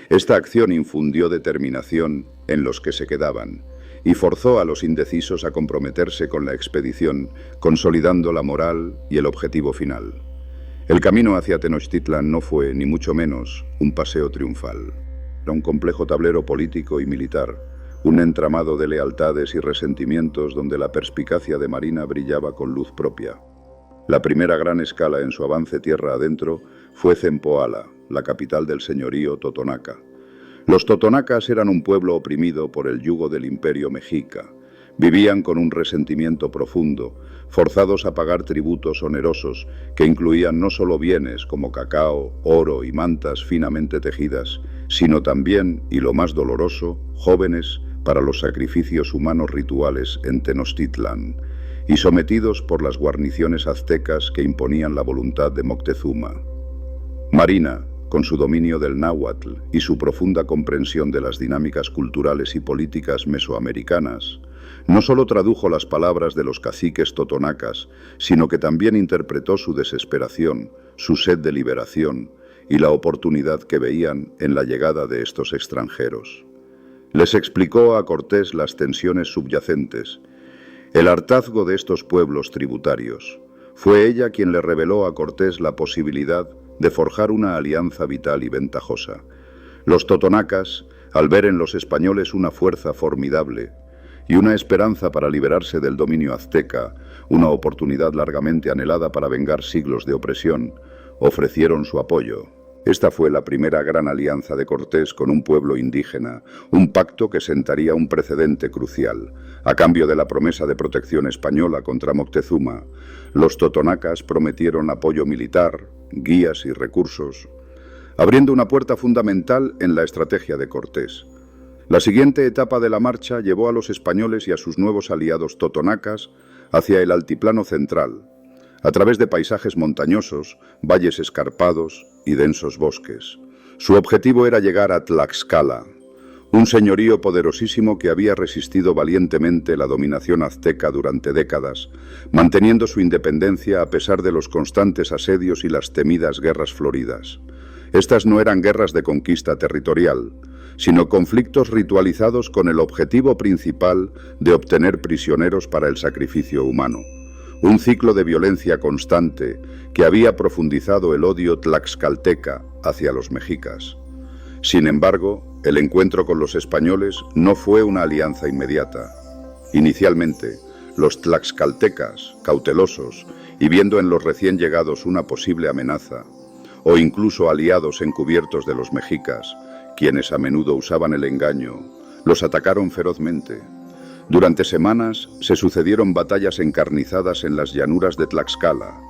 Esta acción infundió determinación en los que se quedaban y forzó a los indecisos a comprometerse con la expedición, consolidando la moral y el objetivo final. El camino hacia Tenochtitlan no fue, ni mucho menos, un paseo triunfal. Era un complejo tablero político y militar, un entramado de lealtades y resentimientos donde la perspicacia de Marina brillaba con luz propia. La primera gran escala en su avance tierra adentro fue Zempoala, la capital del señorío totonaca. Los totonacas eran un pueblo oprimido por el yugo del imperio mexica. Vivían con un resentimiento profundo, forzados a pagar tributos onerosos que incluían no solo bienes como cacao, oro y mantas finamente tejidas, sino también, y lo más doloroso, jóvenes para los sacrificios humanos rituales en Tenochtitlan, y sometidos por las guarniciones aztecas que imponían la voluntad de Moctezuma. Marina, con su dominio del náhuatl y su profunda comprensión de las dinámicas culturales y políticas mesoamericanas, no solo tradujo las palabras de los caciques totonacas, sino que también interpretó su desesperación, su sed de liberación y la oportunidad que veían en la llegada de estos extranjeros. Les explicó a Cortés las tensiones subyacentes, el hartazgo de estos pueblos tributarios. Fue ella quien le reveló a Cortés la posibilidad de forjar una alianza vital y ventajosa. Los totonacas, al ver en los españoles una fuerza formidable y una esperanza para liberarse del dominio azteca, una oportunidad largamente anhelada para vengar siglos de opresión, ofrecieron su apoyo. Esta fue la primera gran alianza de Cortés con un pueblo indígena, un pacto que sentaría un precedente crucial. A cambio de la promesa de protección española contra Moctezuma, los totonacas prometieron apoyo militar, guías y recursos, abriendo una puerta fundamental en la estrategia de Cortés. La siguiente etapa de la marcha llevó a los españoles y a sus nuevos aliados totonacas hacia el altiplano central, a través de paisajes montañosos, valles escarpados y densos bosques. Su objetivo era llegar a Tlaxcala, un señorío poderosísimo que había resistido valientemente la dominación azteca durante décadas, manteniendo su independencia a pesar de los constantes asedios y las temidas guerras floridas. Estas no eran guerras de conquista territorial, sino conflictos ritualizados con el objetivo principal de obtener prisioneros para el sacrificio humano. Un ciclo de violencia constante que había profundizado el odio tlaxcalteca hacia los mexicas. Sin embargo, el encuentro con los españoles no fue una alianza inmediata. Inicialmente, Los tlaxcaltecas, cautelosos y viendo en los recién llegados una posible amenaza, o incluso aliados encubiertos de los mexicas, quienes a menudo usaban el engaño, los atacaron ferozmente. Durante semanas se sucedieron batallas encarnizadas en las llanuras de Tlaxcala,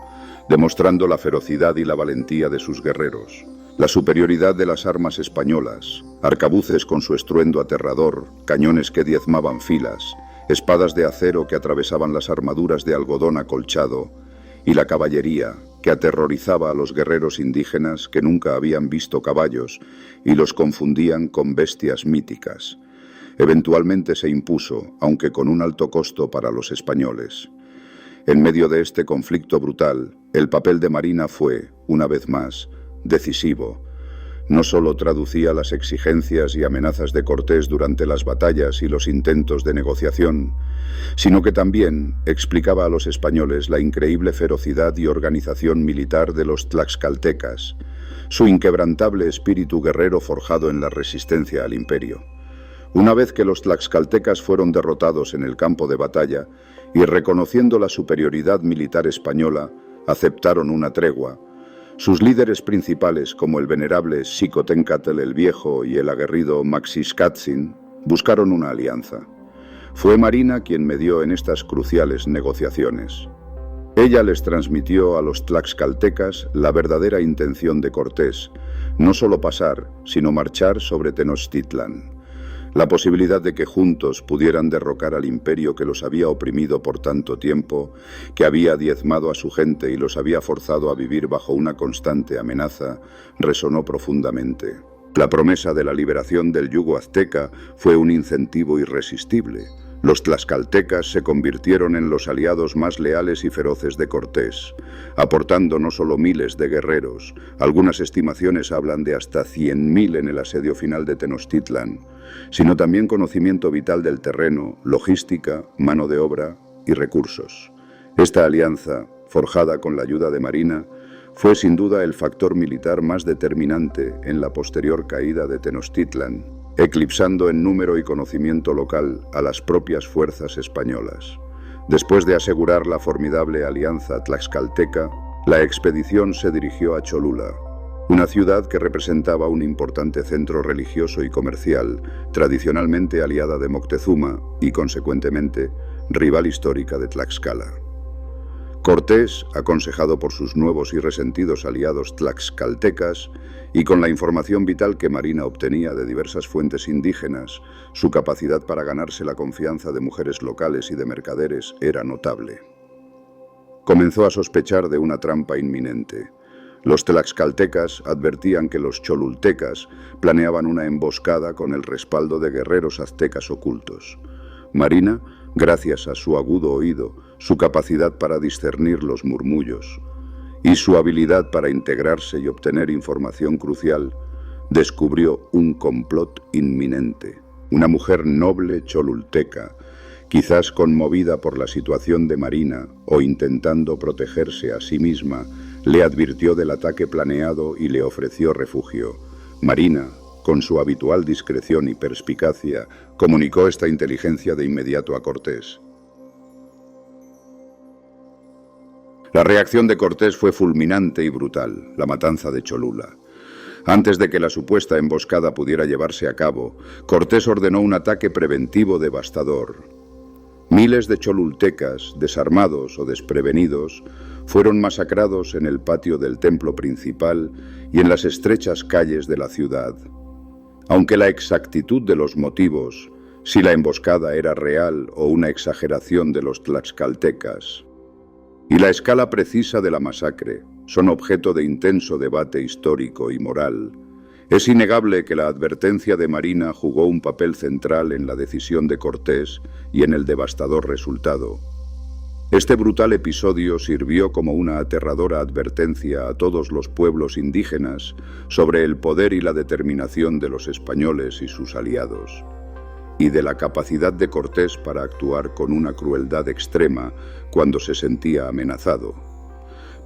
demostrando la ferocidad y la valentía de sus guerreros, la superioridad de las armas españolas, arcabuces con su estruendo aterrador, cañones que diezmaban filas, espadas de acero que atravesaban las armaduras de algodón acolchado, y la caballería que aterrorizaba a los guerreros indígenas que nunca habían visto caballos y los confundían con bestias míticas. Eventualmente se impuso, aunque con un alto costo para los españoles. En medio de este conflicto brutal, el papel de Marina fue, una vez más, decisivo. No solo traducía las exigencias y amenazas de Cortés durante las batallas y los intentos de negociación, sino que también explicaba a los españoles la increíble ferocidad y organización militar de los tlaxcaltecas, su inquebrantable espíritu guerrero forjado en la resistencia al imperio. Una vez que los tlaxcaltecas fueron derrotados en el campo de batalla y reconociendo la superioridad militar española, aceptaron una tregua. Sus líderes principales, como el venerable Xicoténcatl el Viejo y el aguerrido Maxixcatzin, buscaron una alianza. Fue Marina quien medió en estas cruciales negociaciones. Ella les transmitió a los tlaxcaltecas la verdadera intención de Cortés, no solo pasar, sino marchar sobre Tenochtitlan. La posibilidad de que juntos pudieran derrocar al imperio que los había oprimido por tanto tiempo, que había diezmado a su gente y los había forzado a vivir bajo una constante amenaza, resonó profundamente. La promesa de la liberación del yugo azteca fue un incentivo irresistible. Los tlaxcaltecas se convirtieron en los aliados más leales y feroces de Cortés, aportando no solo miles de guerreros, algunas estimaciones hablan de hasta 100.000 en el asedio final de Tenochtitlan, sino también conocimiento vital del terreno, logística, mano de obra y recursos. Esta alianza, forjada con la ayuda de Marina, fue sin duda el factor militar más determinante en la posterior caída de Tenochtitlan, eclipsando en número y conocimiento local a las propias fuerzas españolas. Después de asegurar la formidable alianza tlaxcalteca, la expedición se dirigió a Cholula, una ciudad que representaba un importante centro religioso y comercial, tradicionalmente aliada de Moctezuma y, consecuentemente, rival histórica de Tlaxcala. Cortés, aconsejado por sus nuevos y resentidos aliados tlaxcaltecas, y con la información vital que Marina obtenía de diversas fuentes indígenas, su capacidad para ganarse la confianza de mujeres locales y de mercaderes era notable. Comenzó a sospechar de una trampa inminente. Los tlaxcaltecas advertían que los cholultecas planeaban una emboscada con el respaldo de guerreros aztecas ocultos. Marina, gracias a su agudo oído, su capacidad para discernir los murmullos y su habilidad para integrarse y obtener información crucial, descubrió un complot inminente. Una mujer noble cholulteca, quizás conmovida por la situación de Marina o intentando protegerse a sí misma, le advirtió del ataque planeado y le ofreció refugio. Marina, con su habitual discreción y perspicacia, comunicó esta inteligencia de inmediato a Cortés. La reacción de Cortés fue fulminante y brutal, la matanza de Cholula. Antes de que la supuesta emboscada pudiera llevarse a cabo, Cortés ordenó un ataque preventivo devastador. Miles de cholultecas, desarmados o desprevenidos, fueron masacrados en el patio del templo principal y en las estrechas calles de la ciudad. Aunque la exactitud de los motivos, si la emboscada era real o una exageración de los tlaxcaltecas, y la escala precisa de la masacre son objeto de intenso debate histórico y moral, es innegable que la advertencia de Marina jugó un papel central en la decisión de Cortés y en el devastador resultado. Este brutal episodio sirvió como una aterradora advertencia a todos los pueblos indígenas sobre el poder y la determinación de los españoles y sus aliados, y de la capacidad de Cortés para actuar con una crueldad extrema cuando se sentía amenazado.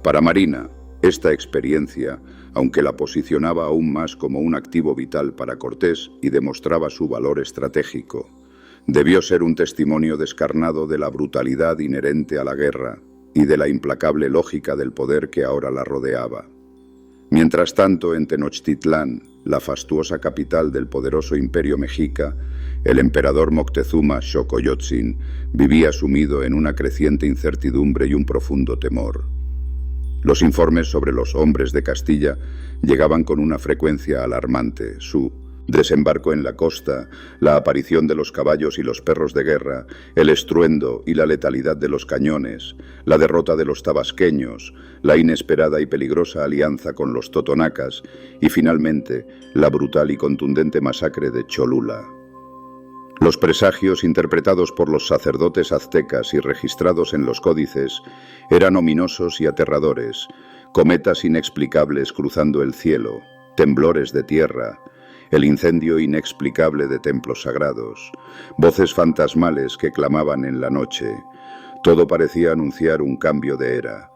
Para Marina, esta experiencia, aunque la posicionaba aún más como un activo vital para Cortés y demostraba su valor estratégico, Debió ser un testimonio descarnado de la brutalidad inherente a la guerra y de la implacable lógica del poder que ahora la rodeaba. Mientras tanto, en Tenochtitlán, la fastuosa capital del poderoso imperio mexica, el emperador Moctezuma Xocoyotzin vivía sumido en una creciente incertidumbre y un profundo temor. Los informes sobre los hombres de Castilla llegaban con una frecuencia alarmante. Su desembarco en la costa, la aparición de los caballos y los perros de guerra, el estruendo y la letalidad de los cañones, la derrota de los tabasqueños, la inesperada y peligrosa alianza con los totonacas y finalmente la brutal y contundente masacre de Cholula. Los presagios interpretados por los sacerdotes aztecas y registrados en los códices eran ominosos y aterradores, cometas inexplicables cruzando el cielo, temblores de tierra, el incendio inexplicable de templos sagrados, voces fantasmales que clamaban en la noche. Todo parecía anunciar un cambio de era,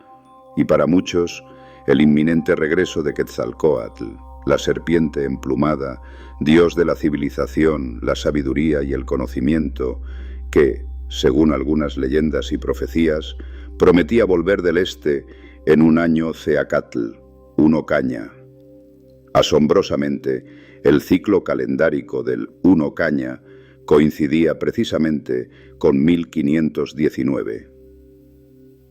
y para muchos, el inminente regreso de Quetzalcóatl, la serpiente emplumada, dios de la civilización, la sabiduría y el conocimiento, que, según algunas leyendas y profecías, prometía volver del este en un año Ceacatl, un Ocaña. Asombrosamente, el ciclo calendárico del 1 Caña coincidía precisamente con 1519.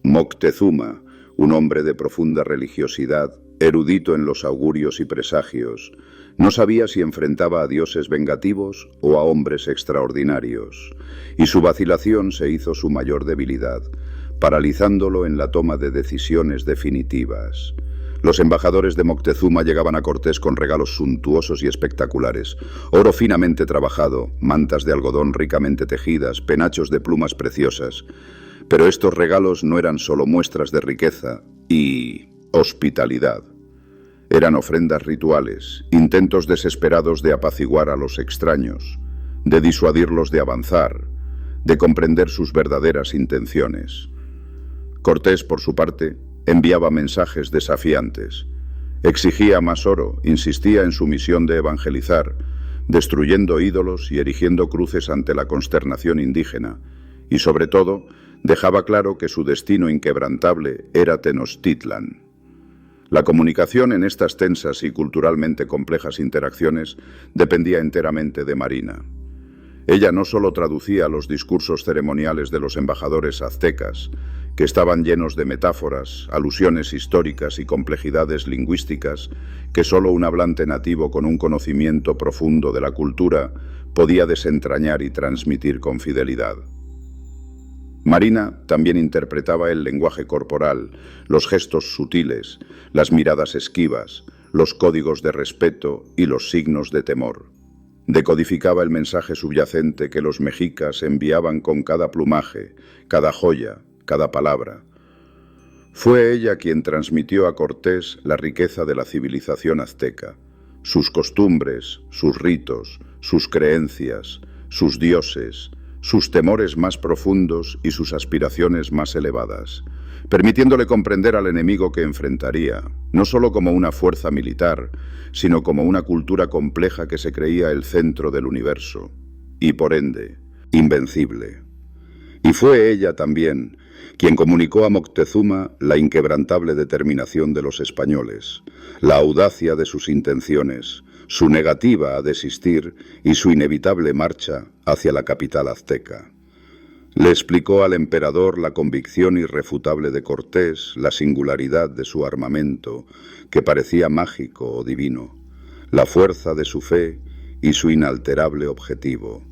Moctezuma, un hombre de profunda religiosidad, erudito en los augurios y presagios, no sabía si enfrentaba a dioses vengativos o a hombres extraordinarios, y su vacilación se hizo su mayor debilidad, paralizándolo en la toma de decisiones definitivas. Los embajadores de Moctezuma llegaban a Cortés con regalos suntuosos y espectaculares, oro finamente trabajado, mantas de algodón ricamente tejidas, penachos de plumas preciosas. Pero estos regalos no eran solo muestras de riqueza y hospitalidad. Eran ofrendas rituales, intentos desesperados de apaciguar a los extraños, de disuadirlos de avanzar, de comprender sus verdaderas intenciones. Cortés, por su parte, enviaba mensajes desafiantes. Exigía más oro, insistía en su misión de evangelizar, destruyendo ídolos y erigiendo cruces ante la consternación indígena, y sobre todo, dejaba claro que su destino inquebrantable era Tenochtitlan. La comunicación en estas tensas y culturalmente complejas interacciones dependía enteramente de Marina. Ella no solo traducía los discursos ceremoniales de los embajadores aztecas, que estaban llenos de metáforas, alusiones históricas y complejidades lingüísticas que solo un hablante nativo con un conocimiento profundo de la cultura podía desentrañar y transmitir con fidelidad. Marina también interpretaba el lenguaje corporal, los gestos sutiles, las miradas esquivas, los códigos de respeto y los signos de temor. Decodificaba el mensaje subyacente que los mexicas enviaban con cada plumaje, cada joya, cada palabra. Fue ella quien transmitió a Cortés la riqueza de la civilización azteca, sus costumbres, sus ritos, sus creencias, sus dioses, sus temores más profundos y sus aspiraciones más elevadas, permitiéndole comprender al enemigo que enfrentaría, no solo como una fuerza militar, sino como una cultura compleja que se creía el centro del universo, y por ende, invencible. Y fue ella también quien comunicó a Moctezuma la inquebrantable determinación de los españoles, la audacia de sus intenciones, su negativa a desistir y su inevitable marcha hacia la capital azteca. Le explicó al emperador la convicción irrefutable de Cortés, la singularidad de su armamento, que parecía mágico o divino, la fuerza de su fe y su inalterable objetivo.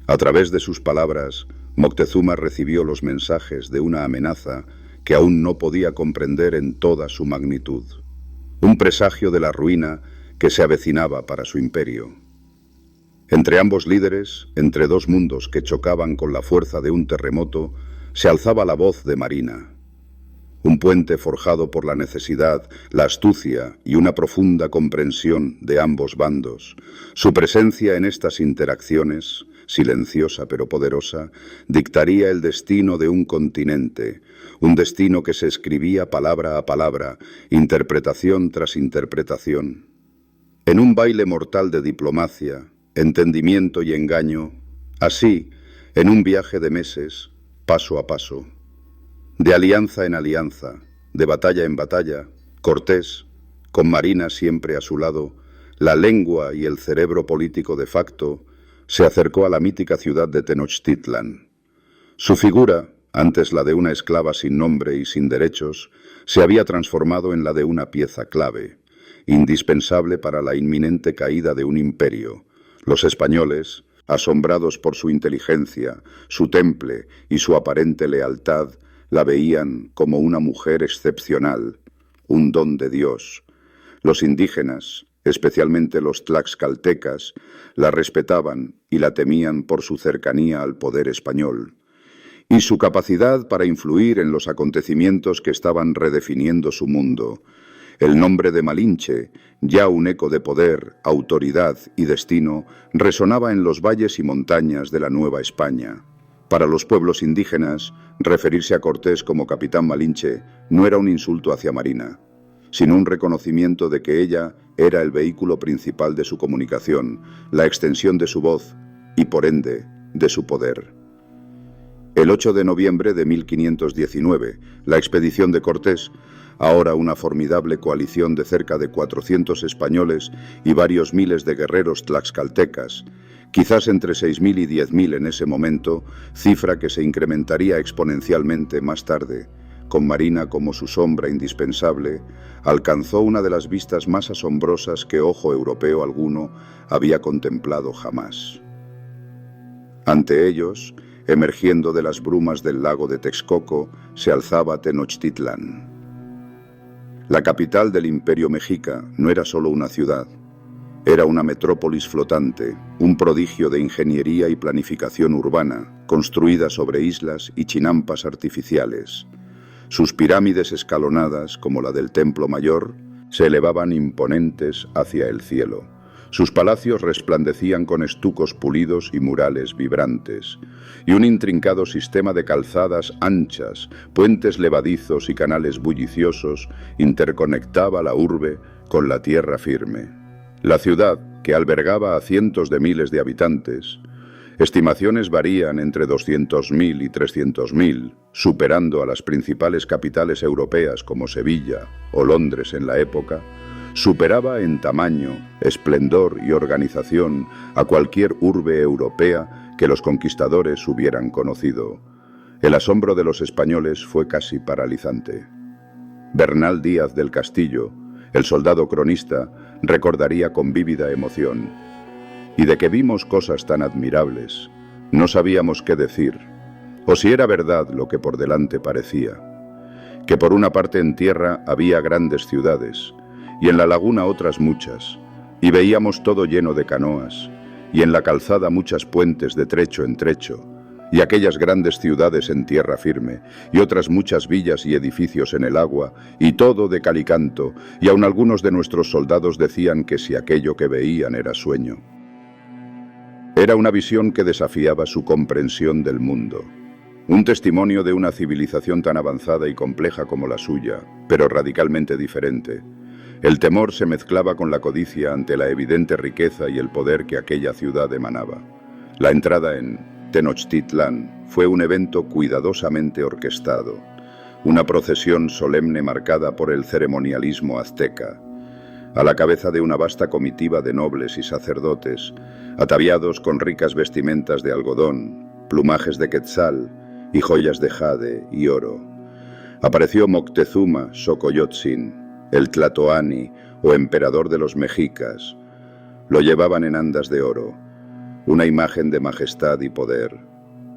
A través de sus palabras, Moctezuma recibió los mensajes de una amenaza que aún no podía comprender en toda su magnitud, un presagio de la ruina que se avecinaba para su imperio. Entre ambos líderes, entre dos mundos que chocaban con la fuerza de un terremoto, se alzaba la voz de Marina. Un puente forjado por la necesidad, la astucia y una profunda comprensión de ambos bandos. Su presencia en estas interacciones, silenciosa pero poderosa, dictaría el destino de un continente, un destino que se escribía palabra a palabra, interpretación tras interpretación. En un baile mortal de diplomacia, entendimiento y engaño, Así, en un viaje de meses, paso a paso, de alianza en alianza, de batalla en batalla, Cortés, con Marina siempre a su lado, la lengua y el cerebro político de facto, se acercó a la mítica ciudad de Tenochtitlan. Su figura, antes la de una esclava sin nombre y sin derechos, se había transformado en la de una pieza clave, indispensable para la inminente caída de un imperio. Los españoles, asombrados por su inteligencia, su temple y su aparente lealtad, la veían como una mujer excepcional, un don de Dios. Los indígenas, especialmente los tlaxcaltecas, la respetaban y la temían por su cercanía al poder español y su capacidad para influir en los acontecimientos que estaban redefiniendo su mundo. El nombre de Malinche, ya un eco de poder, autoridad y destino, resonaba en los valles y montañas de la Nueva España. Para los pueblos indígenas, referirse a Cortés como Capitán Malinche no era un insulto hacia Marina, sino un reconocimiento de que ella era el vehículo principal de su comunicación, la extensión de su voz y, por ende, de su poder. El 8 de noviembre de 1519, la expedición de Cortés, ahora una formidable coalición de cerca de 400 españoles y varios miles de guerreros tlaxcaltecas, quizás entre 6.000 y 10.000 en ese momento, cifra que se incrementaría exponencialmente más tarde, con Marina como su sombra indispensable, alcanzó una de las vistas más asombrosas que ojo europeo alguno había contemplado jamás. Ante ellos, emergiendo de las brumas del lago de Texcoco, se alzaba Tenochtitlan. La capital del Imperio Mexica no era solo una ciudad, era una metrópolis flotante, un prodigio de ingeniería y planificación urbana, construida sobre islas y chinampas artificiales. Sus pirámides escalonadas, como la del Templo Mayor, se elevaban imponentes hacia el cielo. Sus palacios resplandecían con estucos pulidos y murales vibrantes, y un intrincado sistema de calzadas anchas, puentes levadizos y canales bulliciosos interconectaba la urbe con la tierra firme. La ciudad, que albergaba a cientos de miles de habitantes, estimaciones varían entre 200.000 y 300.000, superando a las principales capitales europeas como Sevilla o Londres en la época, superaba en tamaño, esplendor y organización a cualquier urbe europea que los conquistadores hubieran conocido. El asombro de los españoles fue casi paralizante. Bernal Díaz del Castillo, el soldado cronista, recordaría con vívida emoción: y de que vimos cosas tan admirables, no sabíamos qué decir, o si era verdad lo que por delante parecía, que por una parte en tierra había grandes ciudades, y en la laguna otras muchas, y veíamos todo lleno de canoas, y en la calzada muchas puentes de trecho en trecho, y aquellas grandes ciudades en tierra firme, y otras muchas villas y edificios en el agua, y todo de cal y canto, y aun algunos de nuestros soldados decían que si aquello que veían era sueño. Era una visión que desafiaba su comprensión del mundo, un testimonio de una civilización tan avanzada y compleja como la suya, pero radicalmente diferente. El temor se mezclaba con la codicia ante la evidente riqueza y el poder que aquella ciudad emanaba. La entrada en Tenochtitlan fue un evento cuidadosamente orquestado, una procesión solemne marcada por el ceremonialismo azteca. A la cabeza de una vasta comitiva de nobles y sacerdotes, ataviados con ricas vestimentas de algodón, plumajes de quetzal y joyas de jade y oro, apareció Moctezuma Xocoyotzin, el Tlatoani o emperador de los mexicas. Lo llevaban en andas de oro, una imagen de majestad y poder.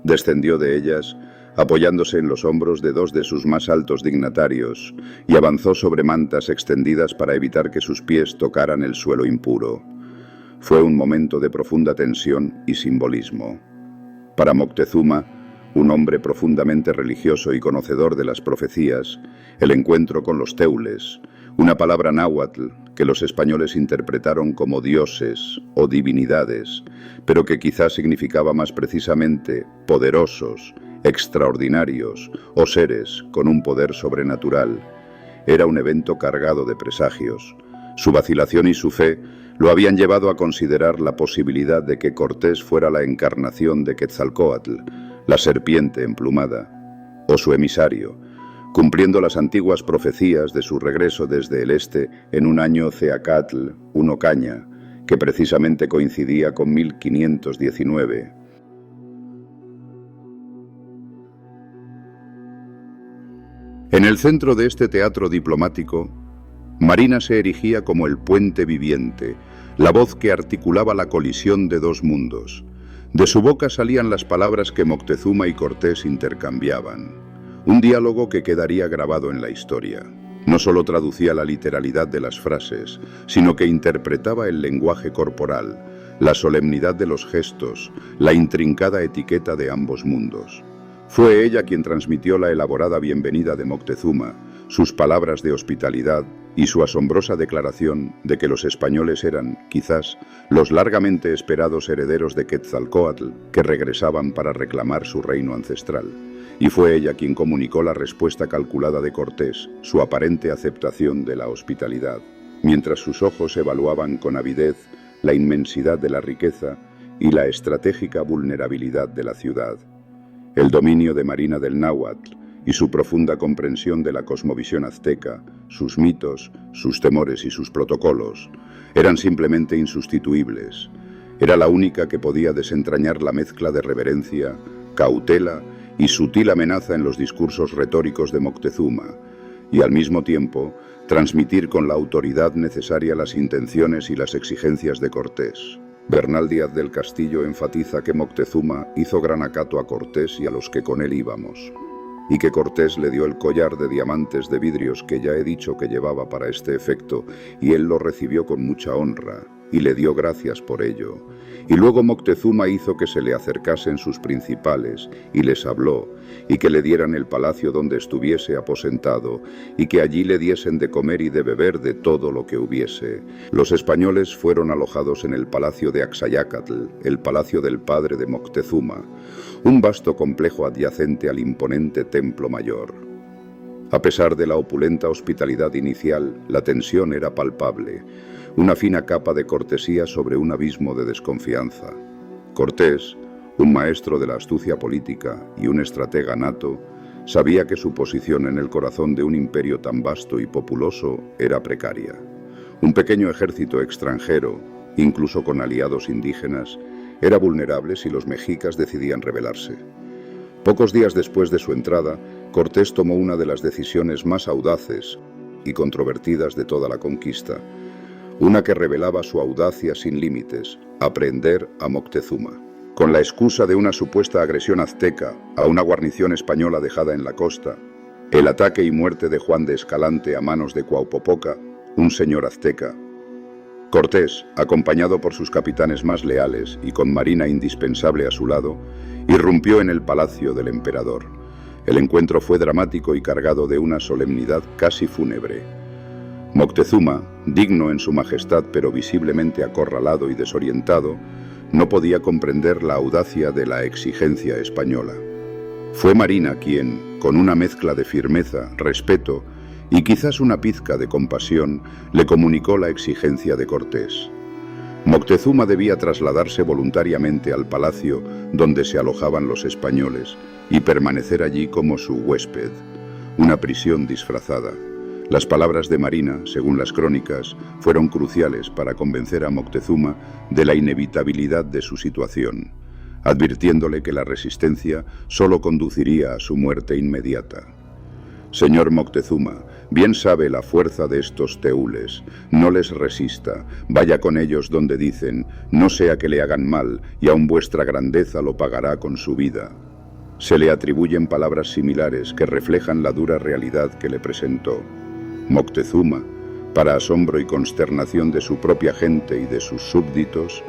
Descendió de ellas, apoyándose en los hombros de dos de sus más altos dignatarios, y avanzó sobre mantas extendidas para evitar que sus pies tocaran el suelo impuro. Fue un momento de profunda tensión y simbolismo. Para Moctezuma, un hombre profundamente religioso y conocedor de las profecías, el encuentro con los teules, una palabra náhuatl que los españoles interpretaron como dioses o divinidades, pero que quizás significaba más precisamente poderosos, extraordinarios o seres con un poder sobrenatural, era un evento cargado de presagios. Su vacilación y su fe lo habían llevado a considerar la posibilidad de que Cortés fuera la encarnación de Quetzalcóatl, la serpiente emplumada, o su emisario, cumpliendo las antiguas profecías de su regreso desde el este en un año Ceacatl, un Ocaña, que precisamente coincidía con 1519. En el centro de este teatro diplomático, Marina se erigía como el puente viviente, la voz que articulaba la colisión de dos mundos. De su boca salían las palabras que Moctezuma y Cortés intercambiaban. Un diálogo que quedaría grabado en la historia. No solo traducía la literalidad de las frases, sino que interpretaba el lenguaje corporal, la solemnidad de los gestos, la intrincada etiqueta de ambos mundos. Fue ella quien transmitió la elaborada bienvenida de Moctezuma, sus palabras de hospitalidad y su asombrosa declaración de que los españoles eran, quizás, los largamente esperados herederos de Quetzalcóatl que regresaban para reclamar su reino ancestral. Y fue ella quien comunicó la respuesta calculada de Cortés, su aparente aceptación de la hospitalidad, mientras sus ojos evaluaban con avidez la inmensidad de la riqueza y la estratégica vulnerabilidad de la ciudad. El dominio de Marina del náhuatl y su profunda comprensión de la cosmovisión azteca, sus mitos, sus temores y sus protocolos, eran simplemente insustituibles. Era la única que podía desentrañar la mezcla de reverencia, cautela y sutil amenaza en los discursos retóricos de Moctezuma, y al mismo tiempo transmitir con la autoridad necesaria las intenciones y las exigencias de Cortés. Bernal Díaz del Castillo enfatiza que Moctezuma hizo gran acato a Cortés y a los que con él íbamos, y que Cortés le dio el collar de diamantes de vidrios que ya he dicho que llevaba para este efecto, y él lo recibió con mucha honra, y le dio gracias por ello. Y luego Moctezuma hizo que se le acercasen sus principales, y les habló, y que le dieran el palacio donde estuviese aposentado, y que allí le diesen de comer y de beber de todo lo que hubiese. Los españoles fueron alojados en el palacio de Axayácatl, el palacio del padre de Moctezuma, un vasto complejo adyacente al imponente templo mayor. A pesar de la opulenta hospitalidad inicial, la tensión era palpable, una fina capa de cortesía sobre un abismo de desconfianza. Cortés, un maestro de la astucia política y un estratega nato, sabía que su posición en el corazón de un imperio tan vasto y populoso era precaria. Un pequeño ejército extranjero, incluso con aliados indígenas, era vulnerable si los mexicas decidían rebelarse. Pocos días después de su entrada, Cortés tomó una de las decisiones más audaces y controvertidas de toda la conquista, una que revelaba su audacia sin límites: aprehender a Moctezuma. Con la excusa de una supuesta agresión azteca a una guarnición española dejada en la costa, el ataque y muerte de Juan de Escalante a manos de Cuauhpopoca, un señor azteca, Cortés, acompañado por sus capitanes más leales y con Marina indispensable a su lado, irrumpió en el palacio del emperador. El encuentro fue dramático y cargado de una solemnidad casi fúnebre. Moctezuma, digno en su majestad pero visiblemente acorralado y desorientado, no podía comprender la audacia de la exigencia española. Fue Marina quien, con una mezcla de firmeza, respeto y quizás una pizca de compasión, le comunicó la exigencia de Cortés. Moctezuma debía trasladarse voluntariamente al palacio donde se alojaban los españoles y permanecer allí como su huésped, una prisión disfrazada. Las palabras de Marina, según las crónicas, fueron cruciales para convencer a Moctezuma de la inevitabilidad de su situación, advirtiéndole que la resistencia solo conduciría a su muerte inmediata. Señor Moctezuma, bien sabe la fuerza de estos teules, no les resista, vaya con ellos donde dicen, no sea que le hagan mal, y aun vuestra grandeza lo pagará con su vida. Se le atribuyen palabras similares que reflejan la dura realidad que le presentó. Moctezuma, para asombro y consternación de su propia gente y de sus súbditos,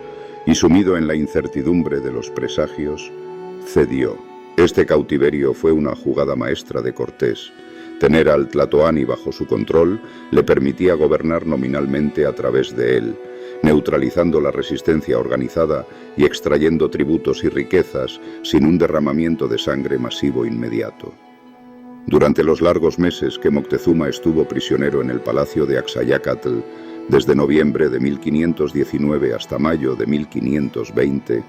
y sumido en la incertidumbre de los presagios, cedió. Este cautiverio fue una jugada maestra de Cortés. Tener al Tlatoani bajo su control le permitía gobernar nominalmente a través de él, neutralizando la resistencia organizada y extrayendo tributos y riquezas sin un derramamiento de sangre masivo inmediato. Durante los largos meses que Moctezuma estuvo prisionero en el palacio de Axayácatl, Desde noviembre de 1519 hasta mayo de 1520,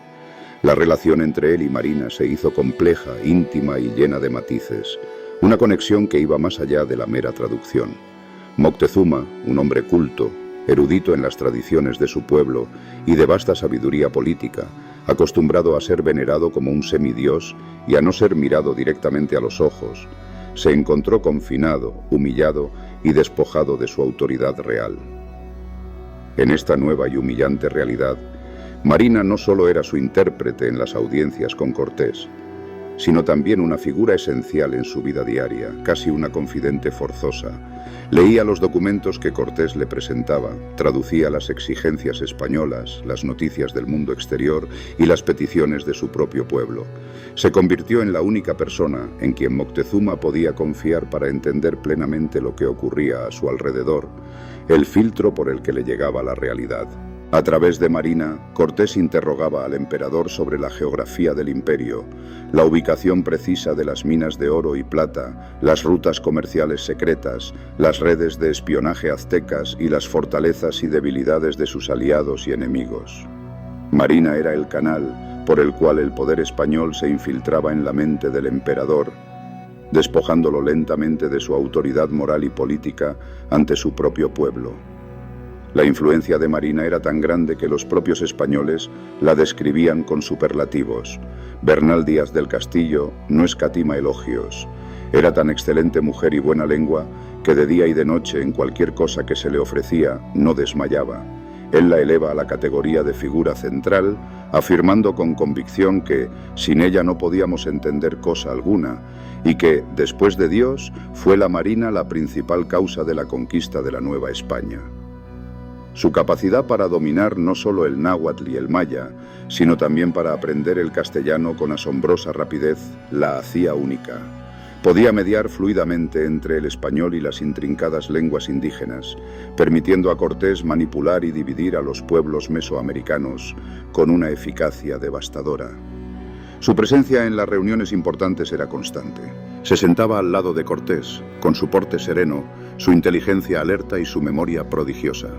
la relación entre él y Marina se hizo compleja, íntima y llena de matices, una conexión que iba más allá de la mera traducción. Moctezuma, un hombre culto, erudito en las tradiciones de su pueblo y de vasta sabiduría política, acostumbrado a ser venerado como un semidios y a no ser mirado directamente a los ojos, se encontró confinado, humillado y despojado de su autoridad real. En esta nueva y humillante realidad, Marina no solo era su intérprete en las audiencias con Cortés, sino también una figura esencial en su vida diaria, casi una confidente forzosa. Leía los documentos que Cortés le presentaba, traducía las exigencias españolas, las noticias del mundo exterior y las peticiones de su propio pueblo. Se convirtió en la única persona en quien Moctezuma podía confiar para entender plenamente lo que ocurría a su alrededor, el filtro por el que le llegaba la realidad. A través de Marina, Cortés interrogaba al emperador sobre la geografía del imperio, la ubicación precisa de las minas de oro y plata, las rutas comerciales secretas, las redes de espionaje aztecas y las fortalezas y debilidades de sus aliados y enemigos. Marina era el canal por el cual el poder español se infiltraba en la mente del emperador, despojándolo lentamente de su autoridad moral y política ante su propio pueblo. La influencia de Marina era tan grande que los propios españoles la describían con superlativos. Bernal Díaz del Castillo no escatima elogios. Era tan excelente mujer y buena lengua que de día y de noche en cualquier cosa que se le ofrecía no desmayaba. Él la eleva a la categoría de figura central, afirmando con convicción que sin ella no podíamos entender cosa alguna y que, después de Dios, fue la Marina la principal causa de la conquista de la Nueva España. Su capacidad para dominar no solo el náhuatl y el maya, sino también para aprender el castellano con asombrosa rapidez, la hacía única. Podía mediar fluidamente entre el español y las intrincadas lenguas indígenas, permitiendo a Cortés manipular y dividir a los pueblos mesoamericanos con una eficacia devastadora. Su presencia en las reuniones importantes era constante. Se sentaba al lado de Cortés, con su porte sereno, su inteligencia alerta y su memoria prodigiosa,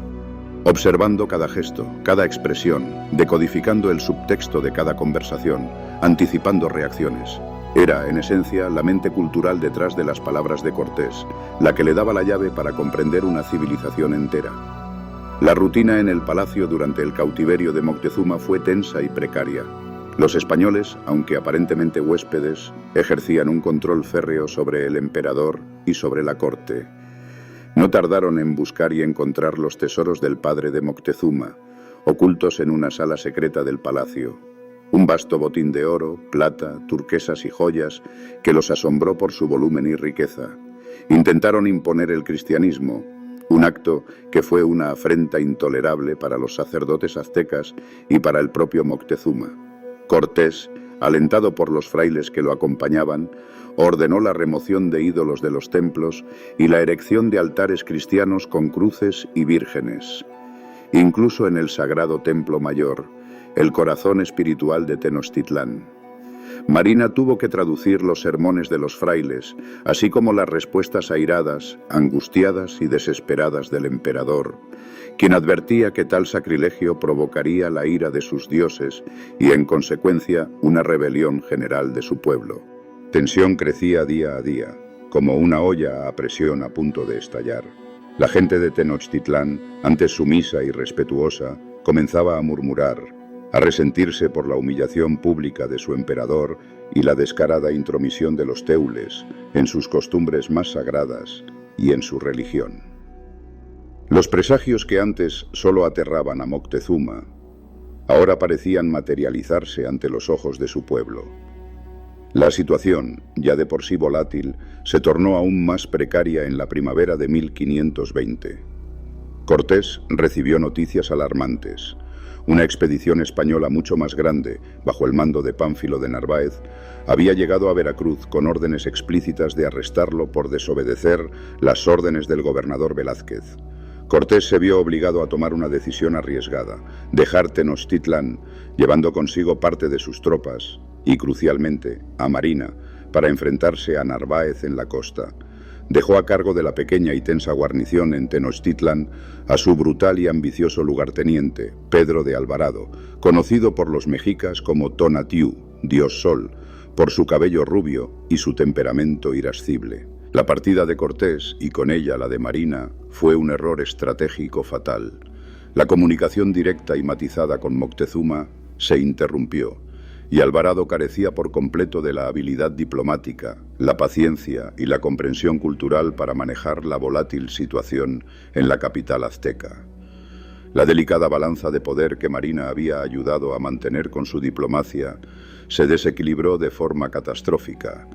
observando cada gesto, cada expresión, decodificando el subtexto de cada conversación, anticipando reacciones. Era, en esencia, la mente cultural detrás de las palabras de Cortés, la que le daba la llave para comprender una civilización entera. La rutina en el palacio durante el cautiverio de Moctezuma fue tensa y precaria. Los españoles, aunque aparentemente huéspedes, ejercían un control férreo sobre el emperador y sobre la corte. No tardaron en buscar y encontrar los tesoros del padre de Moctezuma, ocultos en una sala secreta del palacio. Un vasto botín de oro, plata, turquesas y joyas que los asombró por su volumen y riqueza. Intentaron imponer el cristianismo, un acto que fue una afrenta intolerable para los sacerdotes aztecas y para el propio Moctezuma. Cortés, alentado por los frailes que lo acompañaban, ordenó la remoción de ídolos de los templos y la erección de altares cristianos con cruces y vírgenes. Incluso en el sagrado templo mayor, el corazón espiritual de Tenochtitlán. Marina tuvo que traducir los sermones de los frailes, así como las respuestas airadas, angustiadas y desesperadas del emperador, quien advertía que tal sacrilegio provocaría la ira de sus dioses y, en consecuencia, una rebelión general de su pueblo. Tensión crecía día a día, como una olla a presión a punto de estallar. La gente de Tenochtitlán, antes sumisa y respetuosa, comenzaba a murmurar, a resentirse por la humillación pública de su emperador y la descarada intromisión de los teules en sus costumbres más sagradas y en su religión. Los presagios que antes solo aterraban a Moctezuma, ahora parecían materializarse ante los ojos de su pueblo. La situación, ya de por sí volátil, se tornó aún más precaria en la primavera de 1520. Cortés recibió noticias alarmantes. Una expedición española mucho más grande, bajo el mando de Pánfilo de Narváez, había llegado a Veracruz con órdenes explícitas de arrestarlo por desobedecer las órdenes del gobernador Velázquez. Cortés se vio obligado a tomar una decisión arriesgada, dejar Tenochtitlán, llevando consigo parte de sus tropas, y crucialmente a Marina, para enfrentarse a Narváez en la costa. Dejó a cargo de la pequeña y tensa guarnición en Tenochtitlan a su brutal y ambicioso lugarteniente, Pedro de Alvarado, conocido por los mexicas como Tonatiuh, Dios Sol, por su cabello rubio y su temperamento irascible. La partida de Cortés, y con ella la de Marina, fue un error estratégico fatal. La comunicación directa y matizada con Moctezuma se interrumpió, y Alvarado carecía por completo de la habilidad diplomática, la paciencia y la comprensión cultural para manejar la volátil situación en la capital azteca. La delicada balanza de poder que Marina había ayudado a mantener con su diplomacia se desequilibró de forma catastrófica,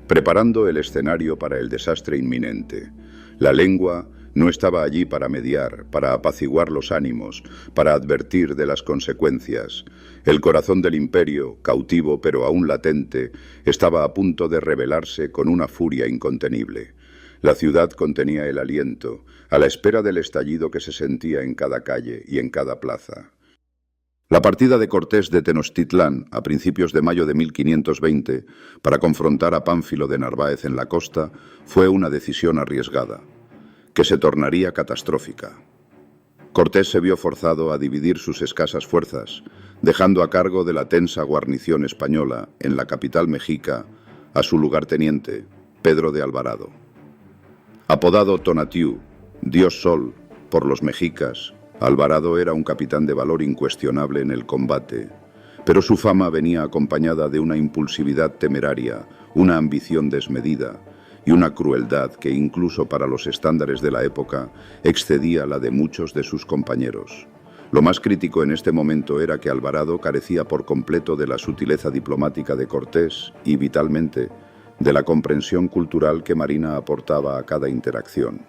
preparando el escenario para el desastre inminente. La lengua no estaba allí para mediar, para apaciguar los ánimos, para advertir de las consecuencias. El corazón del imperio, cautivo pero aún latente, estaba a punto de rebelarse con una furia incontenible. La ciudad contenía el aliento, a la espera del estallido que se sentía en cada calle y en cada plaza. La partida de Cortés de Tenochtitlán a principios de mayo de 1520 para confrontar a Pánfilo de Narváez en la costa fue una decisión arriesgada, que se tornaría catastrófica. Cortés se vio forzado a dividir sus escasas fuerzas, dejando a cargo de la tensa guarnición española en la capital mexica a su lugarteniente, Pedro de Alvarado. Apodado Tonatiuh, Dios Sol, por los mexicas, Alvarado era un capitán de valor incuestionable en el combate, pero su fama venía acompañada de una impulsividad temeraria, una ambición desmedida y una crueldad que incluso para los estándares de la época excedía la de muchos de sus compañeros. Lo más crítico en este momento era que Alvarado carecía por completo de la sutileza diplomática de Cortés y, vitalmente, de la comprensión cultural que Marina aportaba a cada interacción.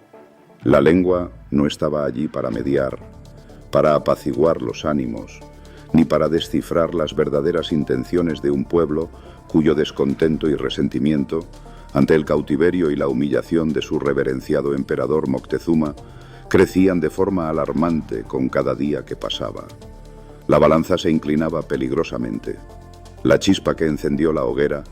La lengua no estaba allí para mediar, para apaciguar los ánimos, ni para descifrar las verdaderas intenciones de un pueblo cuyo descontento y resentimiento, ante el cautiverio y la humillación de su reverenciado emperador Moctezuma, crecían de forma alarmante con cada día que pasaba. La balanza se inclinaba peligrosamente. La chispa que encendió la hoguera,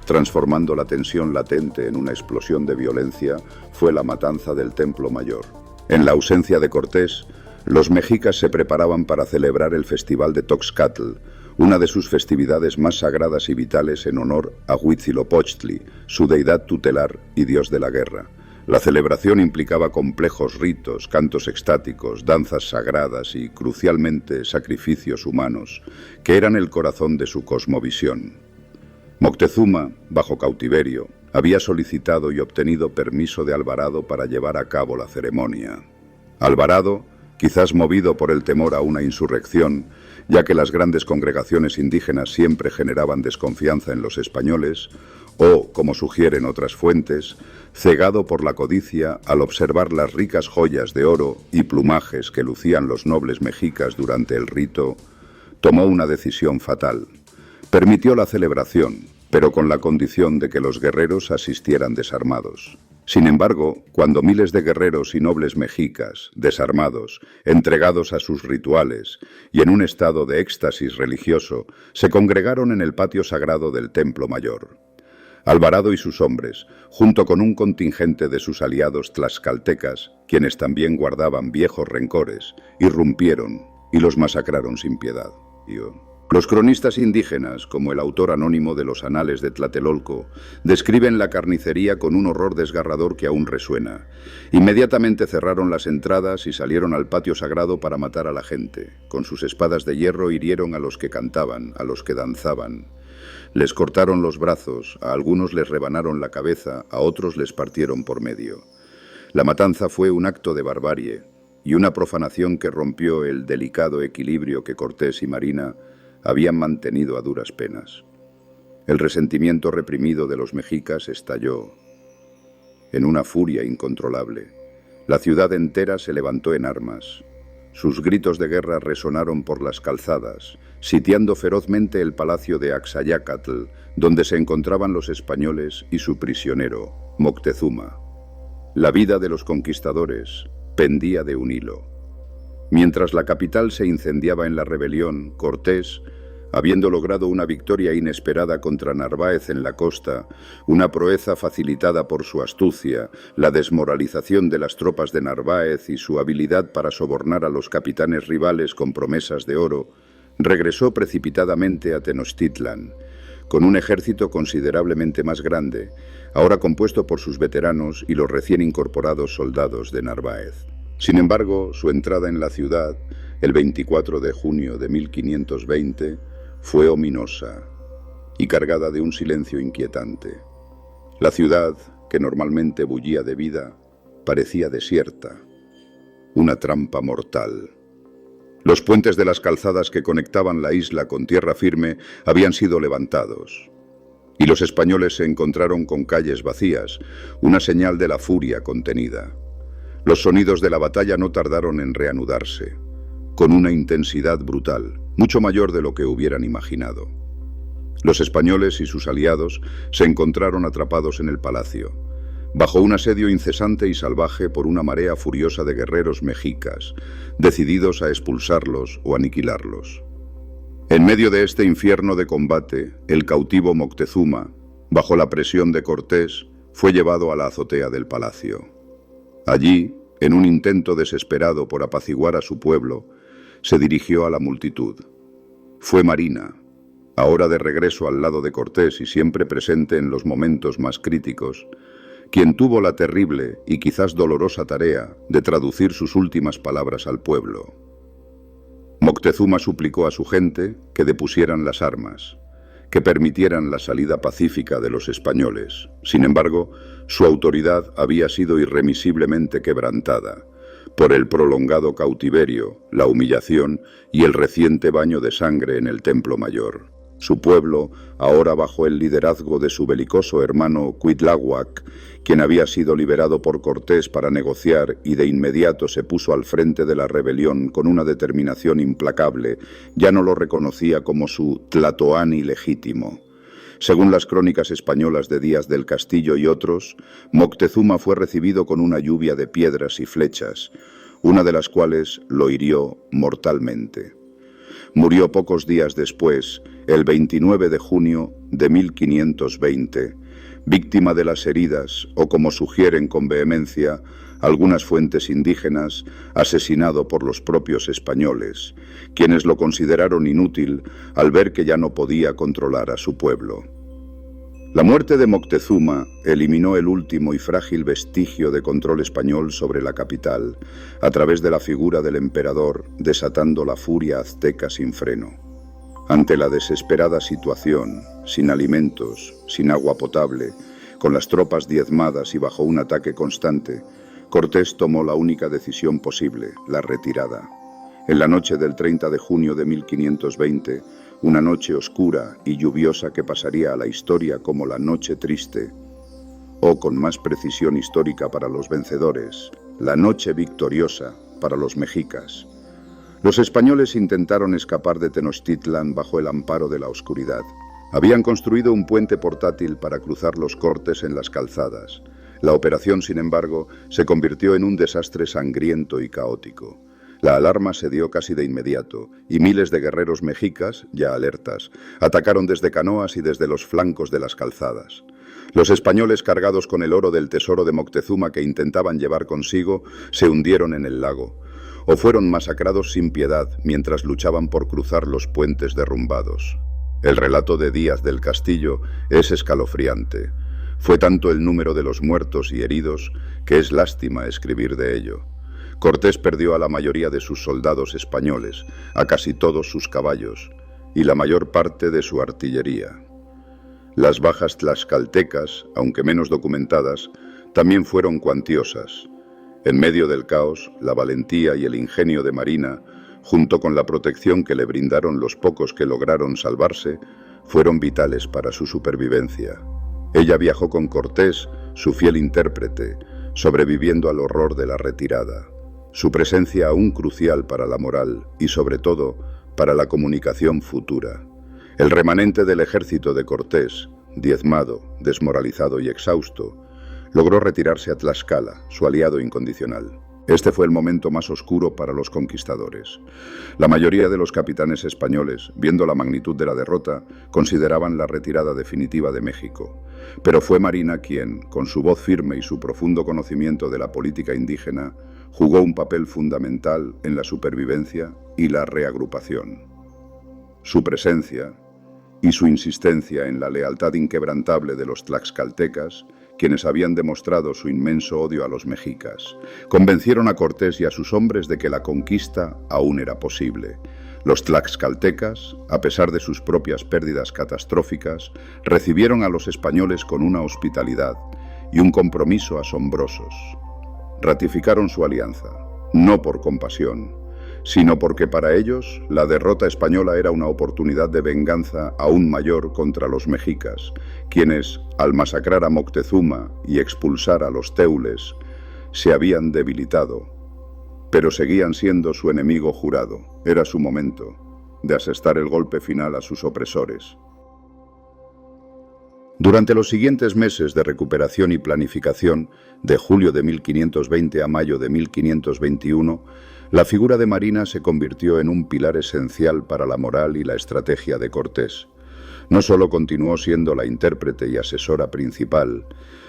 transformando la tensión latente en una explosión de violencia, fue la matanza del Templo Mayor. En la ausencia de Cortés, los mexicas se preparaban para celebrar el Festival de Toxcatl, una de sus festividades más sagradas y vitales en honor a Huitzilopochtli, su deidad tutelar y dios de la guerra. La celebración implicaba complejos ritos, cantos extáticos, danzas sagradas y, crucialmente, sacrificios humanos, que eran el corazón de su cosmovisión. Moctezuma, bajo cautiverio, había solicitado y obtenido permiso de Alvarado para llevar a cabo la ceremonia. Alvarado, quizás movido por el temor a una insurrección, ya que las grandes congregaciones indígenas siempre generaban desconfianza en los españoles, o, como sugieren otras fuentes, cegado por la codicia al observar las ricas joyas de oro y plumajes que lucían los nobles mexicas durante el rito, tomó una decisión fatal. Permitió la celebración, pero con la condición de que los guerreros asistieran desarmados. Sin embargo, cuando miles de guerreros y nobles mexicas, desarmados, entregados a sus rituales y en un estado de éxtasis religioso, se congregaron en el patio sagrado del Templo Mayor, Alvarado y sus hombres, junto con un contingente de sus aliados tlaxcaltecas, quienes también guardaban viejos rencores, irrumpieron y los masacraron sin piedad. Los cronistas indígenas, como el autor anónimo de los Anales de Tlatelolco, describen la carnicería con un horror desgarrador que aún resuena. Inmediatamente cerraron las entradas y salieron al patio sagrado para matar a la gente. Con sus espadas de hierro hirieron a los que cantaban, a los que danzaban. Les cortaron los brazos, a algunos les rebanaron la cabeza, a otros les partieron por medio. La matanza fue un acto de barbarie y una profanación que rompió el delicado equilibrio que Cortés y Marina habían mantenido a duras penas. El resentimiento reprimido de los mexicas estalló en una furia incontrolable. La ciudad entera se levantó en armas. Sus gritos de guerra resonaron por las calzadas, sitiando ferozmente el palacio de Axayácatl, donde se encontraban los españoles y su prisionero, Moctezuma. La vida de los conquistadores pendía de un hilo. Mientras la capital se incendiaba en la rebelión, Cortés, Habiendo logrado una victoria inesperada contra Narváez en la costa, una proeza facilitada por su astucia, la desmoralización de las tropas de Narváez y su habilidad para sobornar a los capitanes rivales con promesas de oro, regresó precipitadamente a Tenochtitlan, con un ejército considerablemente más grande, ahora compuesto por sus veteranos y los recién incorporados soldados de Narváez. Sin embargo, su entrada en la ciudad, el 24 de junio de 1520, fue ominosa y cargada de un silencio inquietante. La ciudad, que normalmente bullía de vida, parecía desierta, una trampa mortal. Los puentes de las calzadas que conectaban la isla con tierra firme habían sido levantados, y los españoles se encontraron con calles vacías, una señal de la furia contenida. Los sonidos de la batalla no tardaron en reanudarse, con una intensidad brutal, mucho mayor de lo que hubieran imaginado. Los españoles y sus aliados se encontraron atrapados en el palacio, bajo un asedio incesante y salvaje por una marea furiosa de guerreros mexicas, decididos a expulsarlos o aniquilarlos. En medio de este infierno de combate, el cautivo Moctezuma, bajo la presión de Cortés, fue llevado a la azotea del palacio. Allí, en un intento desesperado por apaciguar a su pueblo, se dirigió a la multitud. Fue Marina, ahora de regreso al lado de Cortés y siempre presente en los momentos más críticos, quien tuvo la terrible y quizás dolorosa tarea de traducir sus últimas palabras al pueblo. Moctezuma suplicó a su gente que depusieran las armas, que permitieran la salida pacífica de los españoles. Sin embargo, su autoridad había sido irremisiblemente quebrantada por el prolongado cautiverio, la humillación y el reciente baño de sangre en el Templo Mayor. Su pueblo, ahora bajo el liderazgo de su belicoso hermano Cuitláhuac, quien había sido liberado por Cortés para negociar y de inmediato se puso al frente de la rebelión con una determinación implacable, ya no lo reconocía como su tlatoani legítimo. Según las crónicas españolas de Díaz del Castillo y otros, Moctezuma fue recibido con una lluvia de piedras y flechas, una de las cuales lo hirió mortalmente. Murió pocos días después, el 29 de junio de 1520, víctima de las heridas, o como sugieren con vehemencia algunas fuentes indígenas, asesinado por los propios españoles, quienes lo consideraron inútil al ver que ya no podía controlar a su pueblo. La muerte de Moctezuma eliminó el último y frágil vestigio de control español sobre la capital, a través de la figura del emperador, desatando la furia azteca sin freno. Ante la desesperada situación, sin alimentos, sin agua potable, con las tropas diezmadas y bajo un ataque constante, Cortés tomó la única decisión posible, la retirada. En la noche del 30 de junio de 1520, una noche oscura y lluviosa que pasaría a la historia como la Noche Triste, o con más precisión histórica para los vencedores, la Noche Victoriosa para los mexicas. Los españoles intentaron escapar de Tenochtitlan bajo el amparo de la oscuridad. Habían construido un puente portátil para cruzar los cortes en las calzadas. La operación, sin embargo, se convirtió en un desastre sangriento y caótico. La alarma se dio casi de inmediato, y miles de guerreros mexicas, ya alertas, atacaron desde canoas y desde los flancos de las calzadas. Los españoles, cargados con el oro del tesoro de Moctezuma que intentaban llevar consigo, se hundieron en el lago, o fueron masacrados sin piedad mientras luchaban por cruzar los puentes derrumbados. El relato de Díaz del Castillo es escalofriante. Fue tanto el número de los muertos y heridos que es lástima escribir de ello. Cortés perdió a la mayoría de sus soldados españoles, a casi todos sus caballos y la mayor parte de su artillería. Las bajas tlaxcaltecas, aunque menos documentadas, también fueron cuantiosas. En medio del caos, la valentía y el ingenio de Marina, junto con la protección que le brindaron los pocos que lograron salvarse, fueron vitales para su supervivencia. Ella viajó con Cortés, su fiel intérprete, sobreviviendo al horror de la retirada. Su presencia aún crucial para la moral y, sobre todo, para la comunicación futura. El remanente del ejército de Cortés, diezmado, desmoralizado y exhausto, logró retirarse a Tlaxcala, su aliado incondicional. Este fue el momento más oscuro para los conquistadores. La mayoría de los capitanes españoles, viendo la magnitud de la derrota, consideraban la retirada definitiva de México. Pero fue Marina quien, con su voz firme y su profundo conocimiento de la política indígena, jugó un papel fundamental en la supervivencia y la reagrupación. Su presencia y su insistencia en la lealtad inquebrantable de los tlaxcaltecas, quienes habían demostrado su inmenso odio a los mexicas, convencieron a Cortés y a sus hombres de que la conquista aún era posible. Los tlaxcaltecas, a pesar de sus propias pérdidas catastróficas, recibieron a los españoles con una hospitalidad y un compromiso asombrosos. Ratificaron su alianza, no por compasión, sino porque para ellos la derrota española era una oportunidad de venganza aún mayor contra los mexicas, quienes, al masacrar a Moctezuma y expulsar a los teules, se habían debilitado, pero seguían siendo su enemigo jurado. Era su momento de asestar el golpe final a sus opresores. Durante los siguientes meses de recuperación y planificación, de julio de 1520 a mayo de 1521, la figura de Marina se convirtió en un pilar esencial para la moral y la estrategia de Cortés. No solo continuó siendo la intérprete y asesora principal,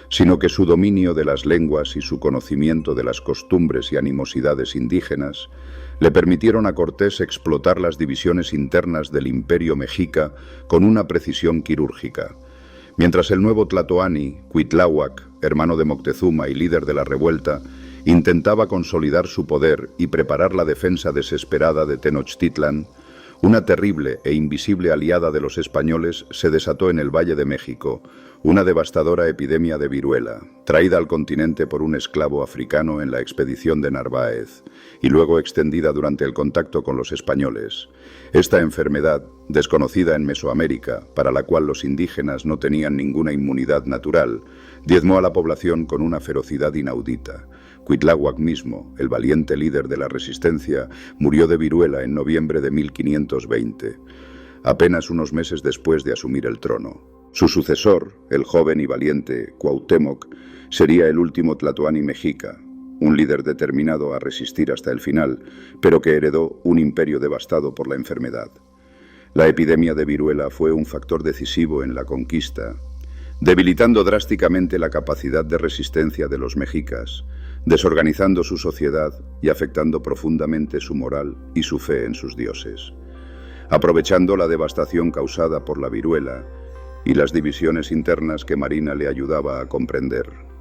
sino que su dominio de las lenguas y su conocimiento de las costumbres y animosidades indígenas le permitieron a Cortés explotar las divisiones internas del imperio mexica con una precisión quirúrgica. Mientras el nuevo tlatoani, Cuitláhuac, hermano de Moctezuma y líder de la revuelta, intentaba consolidar su poder y preparar la defensa desesperada de Tenochtitlan, una terrible e invisible aliada de los españoles se desató en el Valle de México, una devastadora epidemia de viruela, traída al continente por un esclavo africano en la expedición de Narváez, y luego extendida durante el contacto con los españoles. Esta enfermedad, desconocida en Mesoamérica, para la cual los indígenas no tenían ninguna inmunidad natural, diezmó a la población con una ferocidad inaudita. Cuitláhuac mismo, el valiente líder de la resistencia, murió de viruela en noviembre de 1520, apenas unos meses después de asumir el trono. Su sucesor, el joven y valiente Cuauhtémoc, sería el último tlatoani mexica, un líder determinado a resistir hasta el final, pero que heredó un imperio devastado por la enfermedad. La epidemia de viruela fue un factor decisivo en la conquista, debilitando drásticamente la capacidad de resistencia de los mexicas, desorganizando su sociedad y afectando profundamente su moral y su fe en sus dioses. Aprovechando la devastación causada por la viruela y las divisiones internas que Marina le ayudaba a comprender,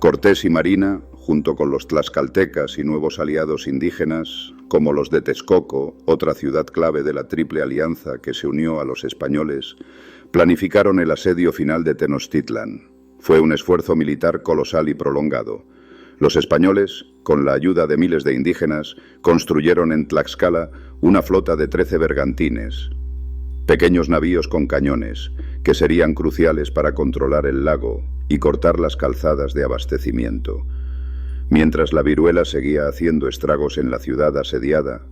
Cortés y Marina, junto con los tlaxcaltecas y nuevos aliados indígenas, como los de Texcoco, otra ciudad clave de la Triple Alianza que se unió a los españoles, planificaron el asedio final de Tenochtitlan. Fue un esfuerzo militar colosal y prolongado. Los españoles, con la ayuda de miles de indígenas, construyeron en Tlaxcala una flota de 13 bergantines, pequeños navíos con cañones, que serían cruciales para controlar el lago y cortar las calzadas de abastecimiento. Mientras la viruela seguía haciendo estragos en la ciudad asediada,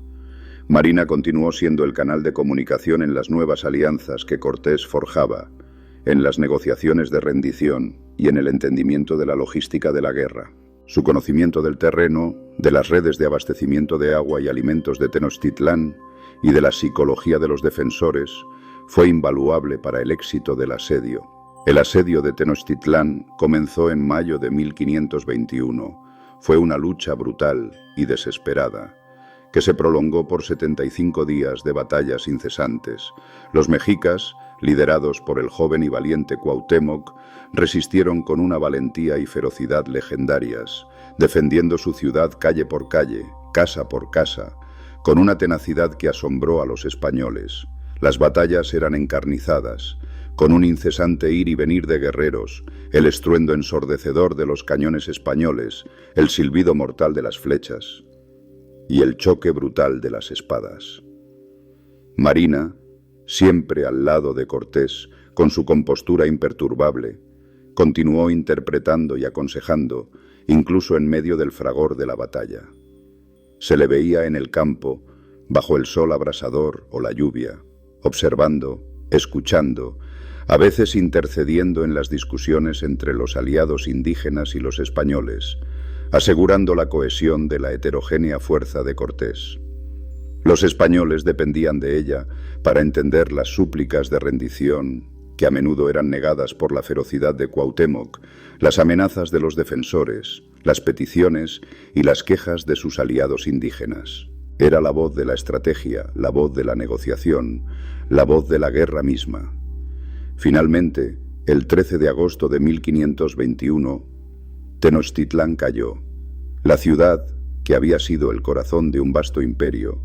Marina continuó siendo el canal de comunicación en las nuevas alianzas que Cortés forjaba, en las negociaciones de rendición y en el entendimiento de la logística de la guerra. Su conocimiento del terreno, de las redes de abastecimiento de agua y alimentos de Tenochtitlán y de la psicología de los defensores fue invaluable para el éxito del asedio. El asedio de Tenochtitlán comenzó en mayo de 1521. Fue una lucha brutal y desesperada, que se prolongó por 75 días de batallas incesantes. Los mexicas, liderados por el joven y valiente Cuauhtémoc, resistieron con una valentía y ferocidad legendarias, defendiendo su ciudad calle por calle, casa por casa, con una tenacidad que asombró a los españoles. Las batallas eran encarnizadas, con un incesante ir y venir de guerreros, el estruendo ensordecedor de los cañones españoles, el silbido mortal de las flechas y el choque brutal de las espadas. Marina, siempre al lado de Cortés, con su compostura imperturbable, continuó interpretando y aconsejando, incluso en medio del fragor de la batalla. Se le veía en el campo, bajo el sol abrasador o la lluvia, observando, escuchando, a veces intercediendo en las discusiones entre los aliados indígenas y los españoles, asegurando la cohesión de la heterogénea fuerza de Cortés. Los españoles dependían de ella para entender las súplicas de rendición, que a menudo eran negadas por la ferocidad de Cuauhtémoc, las amenazas de los defensores, las peticiones y las quejas de sus aliados indígenas. Era la voz de la estrategia, la voz de la negociación, la voz de la guerra misma. Finalmente, el 13 de agosto de 1521, Tenochtitlán cayó. La ciudad, que había sido el corazón de un vasto imperio,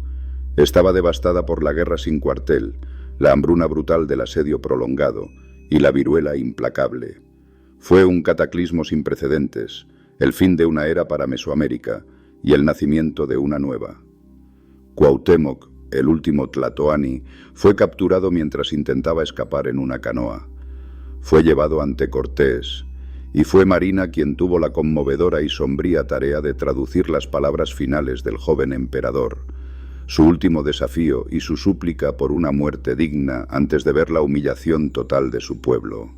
estaba devastada por la guerra sin cuartel, la hambruna brutal del asedio prolongado y la viruela implacable. Fue un cataclismo sin precedentes, el fin de una era para Mesoamérica y el nacimiento de una nueva. Cuauhtémoc, el último tlatoani, fue capturado mientras intentaba escapar en una canoa. Fue llevado ante Cortés, y fue Marina quien tuvo la conmovedora y sombría tarea de traducir las palabras finales del joven emperador, su último desafío y su súplica por una muerte digna antes de ver la humillación total de su pueblo.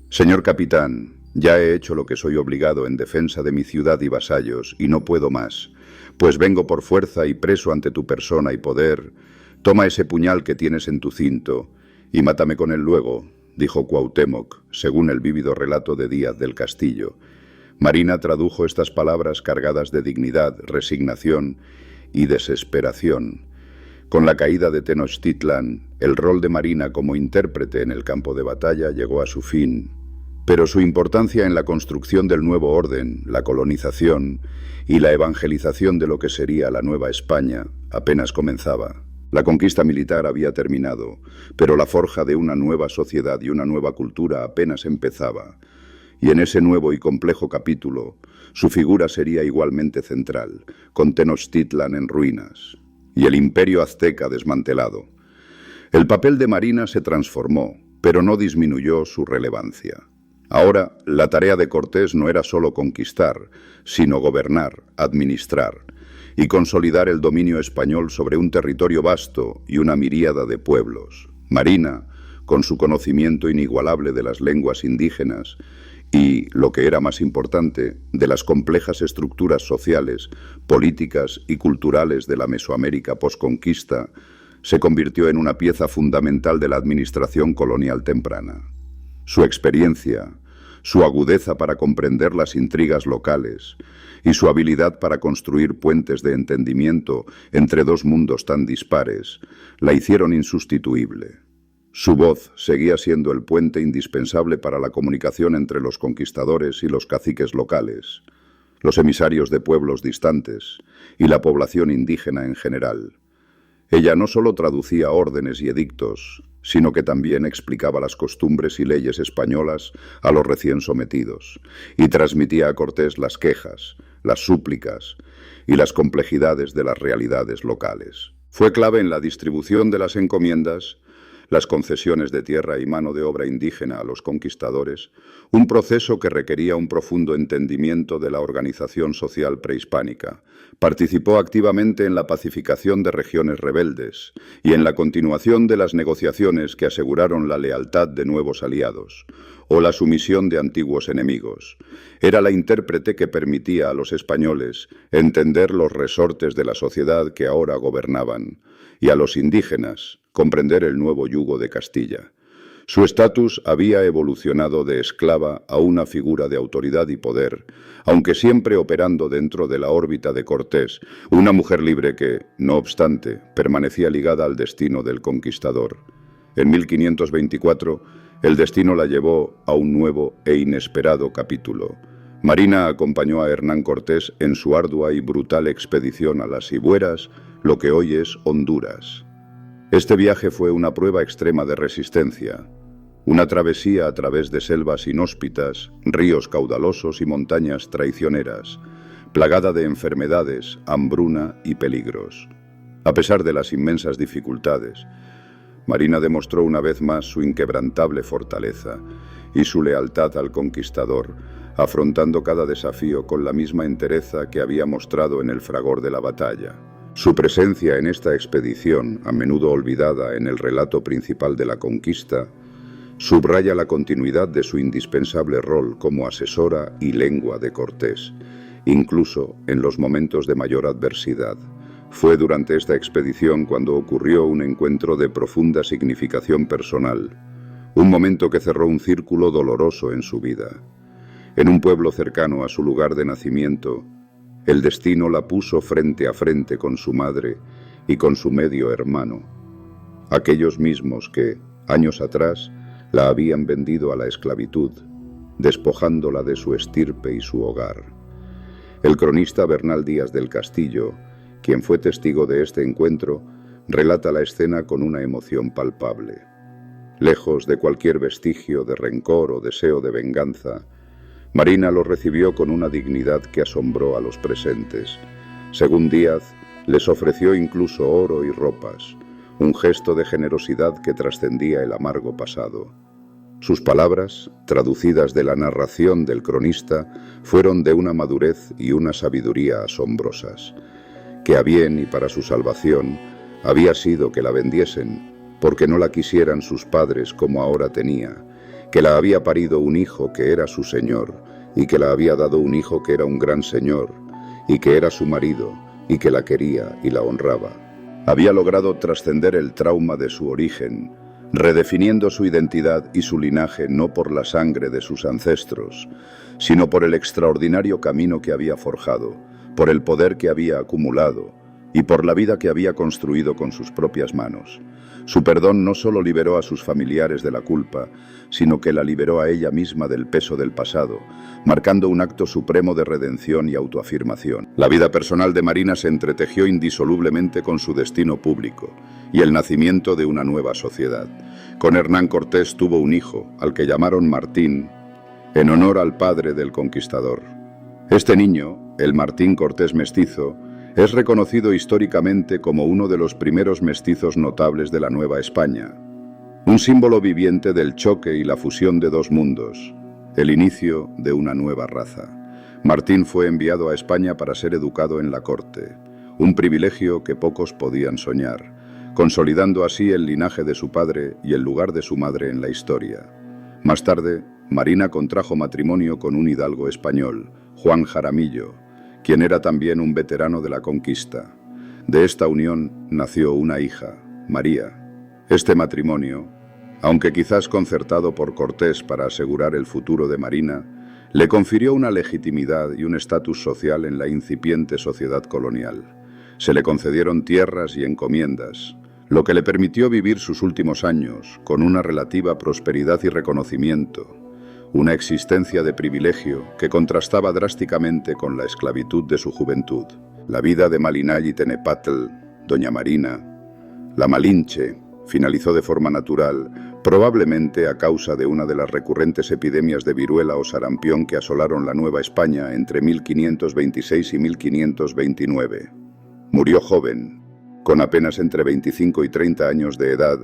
Señor capitán, ya he hecho lo que soy obligado en defensa de mi ciudad y vasallos, y no puedo más, pues vengo por fuerza y preso ante tu persona y poder. Toma ese puñal que tienes en tu cinto, y mátame con él luego, dijo Cuauhtémoc, según el vívido relato de Díaz del Castillo. Marina tradujo estas palabras cargadas de dignidad, resignación y desesperación. Con la caída de Tenochtitlán, el rol de Marina como intérprete en el campo de batalla llegó a su fin, pero su importancia en la construcción del nuevo orden, la colonización y la evangelización de lo que sería la Nueva España apenas comenzaba. La conquista militar había terminado, pero la forja de una nueva sociedad y una nueva cultura apenas empezaba, y en ese nuevo y complejo capítulo, su figura sería igualmente central, con Tenochtitlan en ruinas y el imperio azteca desmantelado. El papel de Marina se transformó, pero no disminuyó su relevancia. Ahora, la tarea de Cortés no era solo conquistar, sino gobernar, administrar y consolidar el dominio español sobre un territorio vasto y una miríada de pueblos. Marina, con su conocimiento inigualable de las lenguas indígenas, y, lo que era más importante, de las complejas estructuras sociales, políticas y culturales de la Mesoamérica posconquista, se convirtió en una pieza fundamental de la administración colonial temprana. Su experiencia, su agudeza para comprender las intrigas locales y su habilidad para construir puentes de entendimiento entre dos mundos tan dispares, la hicieron insustituible. Su voz seguía siendo el puente indispensable para la comunicación entre los conquistadores y los caciques locales, los emisarios de pueblos distantes y la población indígena en general. Ella no solo traducía órdenes y edictos, sino que también explicaba las costumbres y leyes españolas a los recién sometidos, y transmitía a Cortés las quejas, las súplicas y las complejidades de las realidades locales. Fue clave en la distribución de las encomiendas, las concesiones de tierra y mano de obra indígena a los conquistadores, un proceso que requería un profundo entendimiento de la organización social prehispánica. Participó activamente en la pacificación de regiones rebeldes y en la continuación de las negociaciones que aseguraron la lealtad de nuevos aliados o la sumisión de antiguos enemigos. Era la intérprete que permitía a los españoles entender los resortes de la sociedad que ahora gobernaban y a los indígenas comprender el nuevo yugo de Castilla. Su estatus había evolucionado de esclava a una figura de autoridad y poder, aunque siempre operando dentro de la órbita de Cortés, una mujer libre que, no obstante, permanecía ligada al destino del conquistador. En 1524, el destino la llevó a un nuevo e inesperado capítulo. Marina acompañó a Hernán Cortés en su ardua y brutal expedición a las Ibueras, lo que hoy es Honduras. Este viaje fue una prueba extrema de resistencia, una travesía a través de selvas inhóspitas, ríos caudalosos y montañas traicioneras, plagada de enfermedades, hambruna y peligros. A pesar de las inmensas dificultades, Marina demostró una vez más su inquebrantable fortaleza y su lealtad al conquistador, afrontando cada desafío con la misma entereza que había mostrado en el fragor de la batalla. Su presencia en esta expedición, a menudo olvidada en el relato principal de la conquista, subraya la continuidad de su indispensable rol como asesora y lengua de Cortés, incluso en los momentos de mayor adversidad. Fue durante esta expedición cuando ocurrió un encuentro de profunda significación personal, un momento que cerró un círculo doloroso en su vida. En un pueblo cercano a su lugar de nacimiento, el destino la puso frente a frente con su madre y con su medio hermano, aquellos mismos que, años atrás, la habían vendido a la esclavitud, despojándola de su estirpe y su hogar. El cronista Bernal Díaz del Castillo, quien fue testigo de este encuentro, relata la escena con una emoción palpable. Lejos de cualquier vestigio de rencor o deseo de venganza, Marina lo recibió con una dignidad que asombró a los presentes. Según Díaz, les ofreció incluso oro y ropas, un gesto de generosidad que trascendía el amargo pasado. Sus palabras, traducidas de la narración del cronista, fueron de una madurez y una sabiduría asombrosas, que a bien y para su salvación había sido que la vendiesen, porque no la quisieran sus padres como ahora tenía, que la había parido un hijo que era su señor, y que la había dado un hijo que era un gran señor, y que era su marido, y que la quería y la honraba. Había logrado trascender el trauma de su origen, redefiniendo su identidad y su linaje no por la sangre de sus ancestros, sino por el extraordinario camino que había forjado, por el poder que había acumulado y por la vida que había construido con sus propias manos. Su perdón no solo liberó a sus familiares de la culpa, sino que la liberó a ella misma del peso del pasado, marcando un acto supremo de redención y autoafirmación. La vida personal de Marina se entretejió indisolublemente con su destino público y el nacimiento de una nueva sociedad. Con Hernán Cortés tuvo un hijo, al que llamaron Martín, en honor al padre del conquistador. Este niño, el Martín Cortés mestizo, es reconocido históricamente como uno de los primeros mestizos notables de la Nueva España, un símbolo viviente del choque y la fusión de dos mundos, el inicio de una nueva raza. Martín fue enviado a España para ser educado en la corte, un privilegio que pocos podían soñar, consolidando así el linaje de su padre y el lugar de su madre en la historia. Más tarde, Marina contrajo matrimonio con un hidalgo español, Juan Jaramillo, quien era también un veterano de la conquista. De esta unión nació una hija, María. Este matrimonio, aunque quizás concertado por Cortés para asegurar el futuro de Marina, le confirió una legitimidad y un estatus social en la incipiente sociedad colonial. Se le concedieron tierras y encomiendas, lo que le permitió vivir sus últimos años con una relativa prosperidad y reconocimiento, una existencia de privilegio que contrastaba drásticamente con la esclavitud de su juventud. La vida de Malinalli Tenepatl, doña Marina, la Malinche, finalizó de forma natural, probablemente a causa de una de las recurrentes epidemias de viruela o sarampión que asolaron la Nueva España entre 1526 y 1529. Murió joven, con apenas entre 25 y 30 años de edad,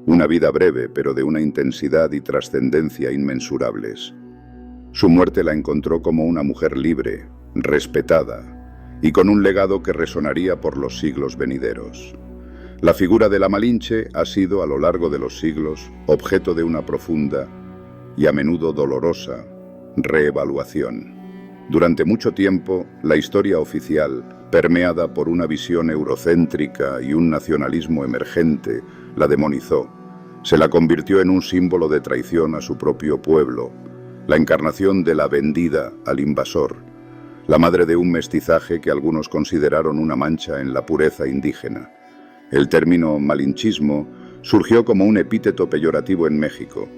una vida breve pero de una intensidad y trascendencia inmensurables. Su muerte la encontró como una mujer libre, respetada y con un legado que resonaría por los siglos venideros. La figura de la Malinche ha sido a lo largo de los siglos objeto de una profunda y a menudo dolorosa reevaluación. Durante mucho tiempo, la historia oficial, permeada por una visión eurocéntrica y un nacionalismo emergente, la demonizó. Se la convirtió en un símbolo de traición a su propio pueblo, la encarnación de la vendida al invasor, la madre de un mestizaje que algunos consideraron una mancha en la pureza indígena. El término malinchismo surgió como un epíteto peyorativo en México,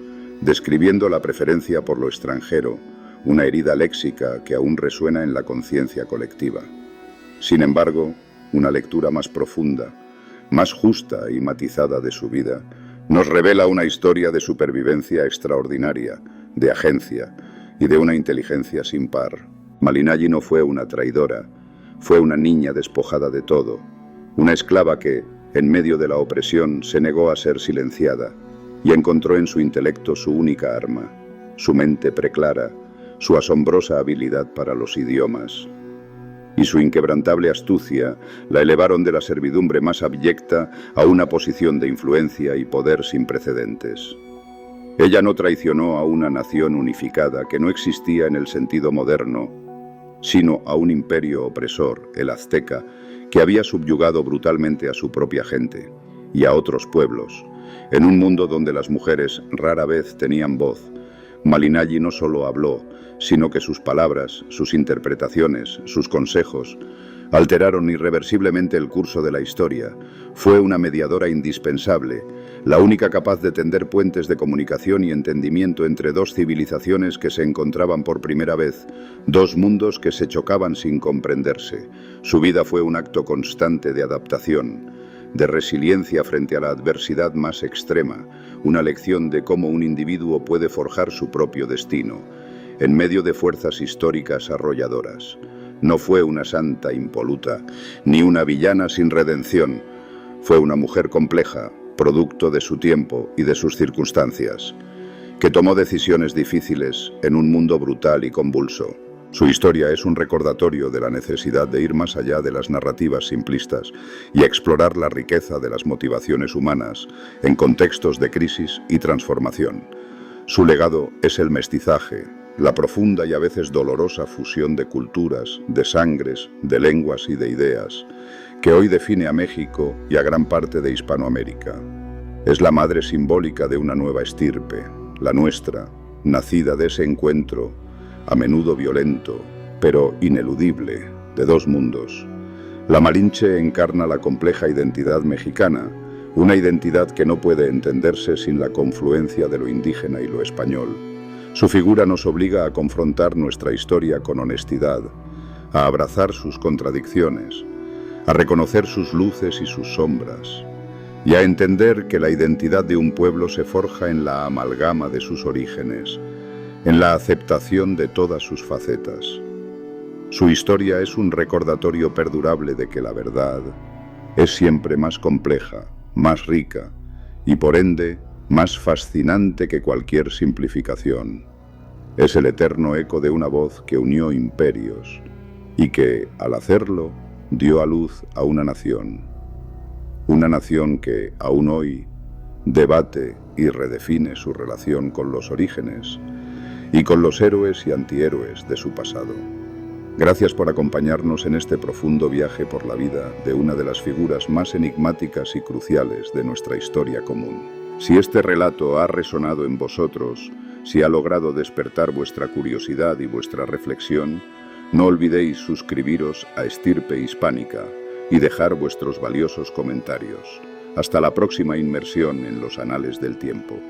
describiendo la preferencia por lo extranjero, una herida léxica que aún resuena en la conciencia colectiva. Sin embargo, una lectura más profunda, más justa y matizada de su vida, nos revela una historia de supervivencia extraordinaria, de agencia y de una inteligencia sin par. Malinalli no fue una traidora, fue una niña despojada de todo, una esclava que, en medio de la opresión, se negó a ser silenciada y encontró en su intelecto su única arma, su mente preclara, su asombrosa habilidad para los idiomas y su inquebrantable astucia la elevaron de la servidumbre más abyecta a una posición de influencia y poder sin precedentes. Ella no traicionó a una nación unificada que no existía en el sentido moderno, sino a un imperio opresor, el azteca, que había subyugado brutalmente a su propia gente y a otros pueblos. En un mundo donde las mujeres rara vez tenían voz, Malinalli no solo habló, sino que sus palabras, sus interpretaciones, sus consejos, alteraron irreversiblemente el curso de la historia. Fue una mediadora indispensable, la única capaz de tender puentes de comunicación y entendimiento entre dos civilizaciones que se encontraban por primera vez, dos mundos que se chocaban sin comprenderse. Su vida fue un acto constante de adaptación, de resiliencia frente a la adversidad más extrema, una lección de cómo un individuo puede forjar su propio destino, en medio de fuerzas históricas arrolladoras. No fue una santa impoluta, ni una villana sin redención. Fue una mujer compleja, producto de su tiempo y de sus circunstancias, que tomó decisiones difíciles en un mundo brutal y convulso. Su historia es un recordatorio de la necesidad de ir más allá de las narrativas simplistas y explorar la riqueza de las motivaciones humanas en contextos de crisis y transformación. Su legado es el mestizaje, la profunda y a veces dolorosa fusión de culturas, de sangres, de lenguas y de ideas, que hoy define a México y a gran parte de Hispanoamérica. Es la madre simbólica de una nueva estirpe, la nuestra, nacida de ese encuentro, a menudo violento, pero ineludible, de dos mundos. La Malinche encarna la compleja identidad mexicana, una identidad que no puede entenderse sin la confluencia de lo indígena y lo español. Su figura nos obliga a confrontar nuestra historia con honestidad, a abrazar sus contradicciones, a reconocer sus luces y sus sombras, y a entender que la identidad de un pueblo se forja en la amalgama de sus orígenes, en la aceptación de todas sus facetas. Su historia es un recordatorio perdurable de que la verdad es siempre más compleja, más rica y por ende más fascinante que cualquier simplificación. Es el eterno eco de una voz que unió imperios y que, al hacerlo, dio a luz a una nación que, aún hoy, debate y redefine su relación con los orígenes y con los héroes y antihéroes de su pasado. Gracias por acompañarnos en este profundo viaje por la vida de una de las figuras más enigmáticas y cruciales de nuestra historia común. Si este relato ha resonado en vosotros, si ha logrado despertar vuestra curiosidad y vuestra reflexión, no olvidéis suscribiros a Estirpe Hispánica y dejar vuestros valiosos comentarios. Hasta la próxima inmersión en los anales del tiempo.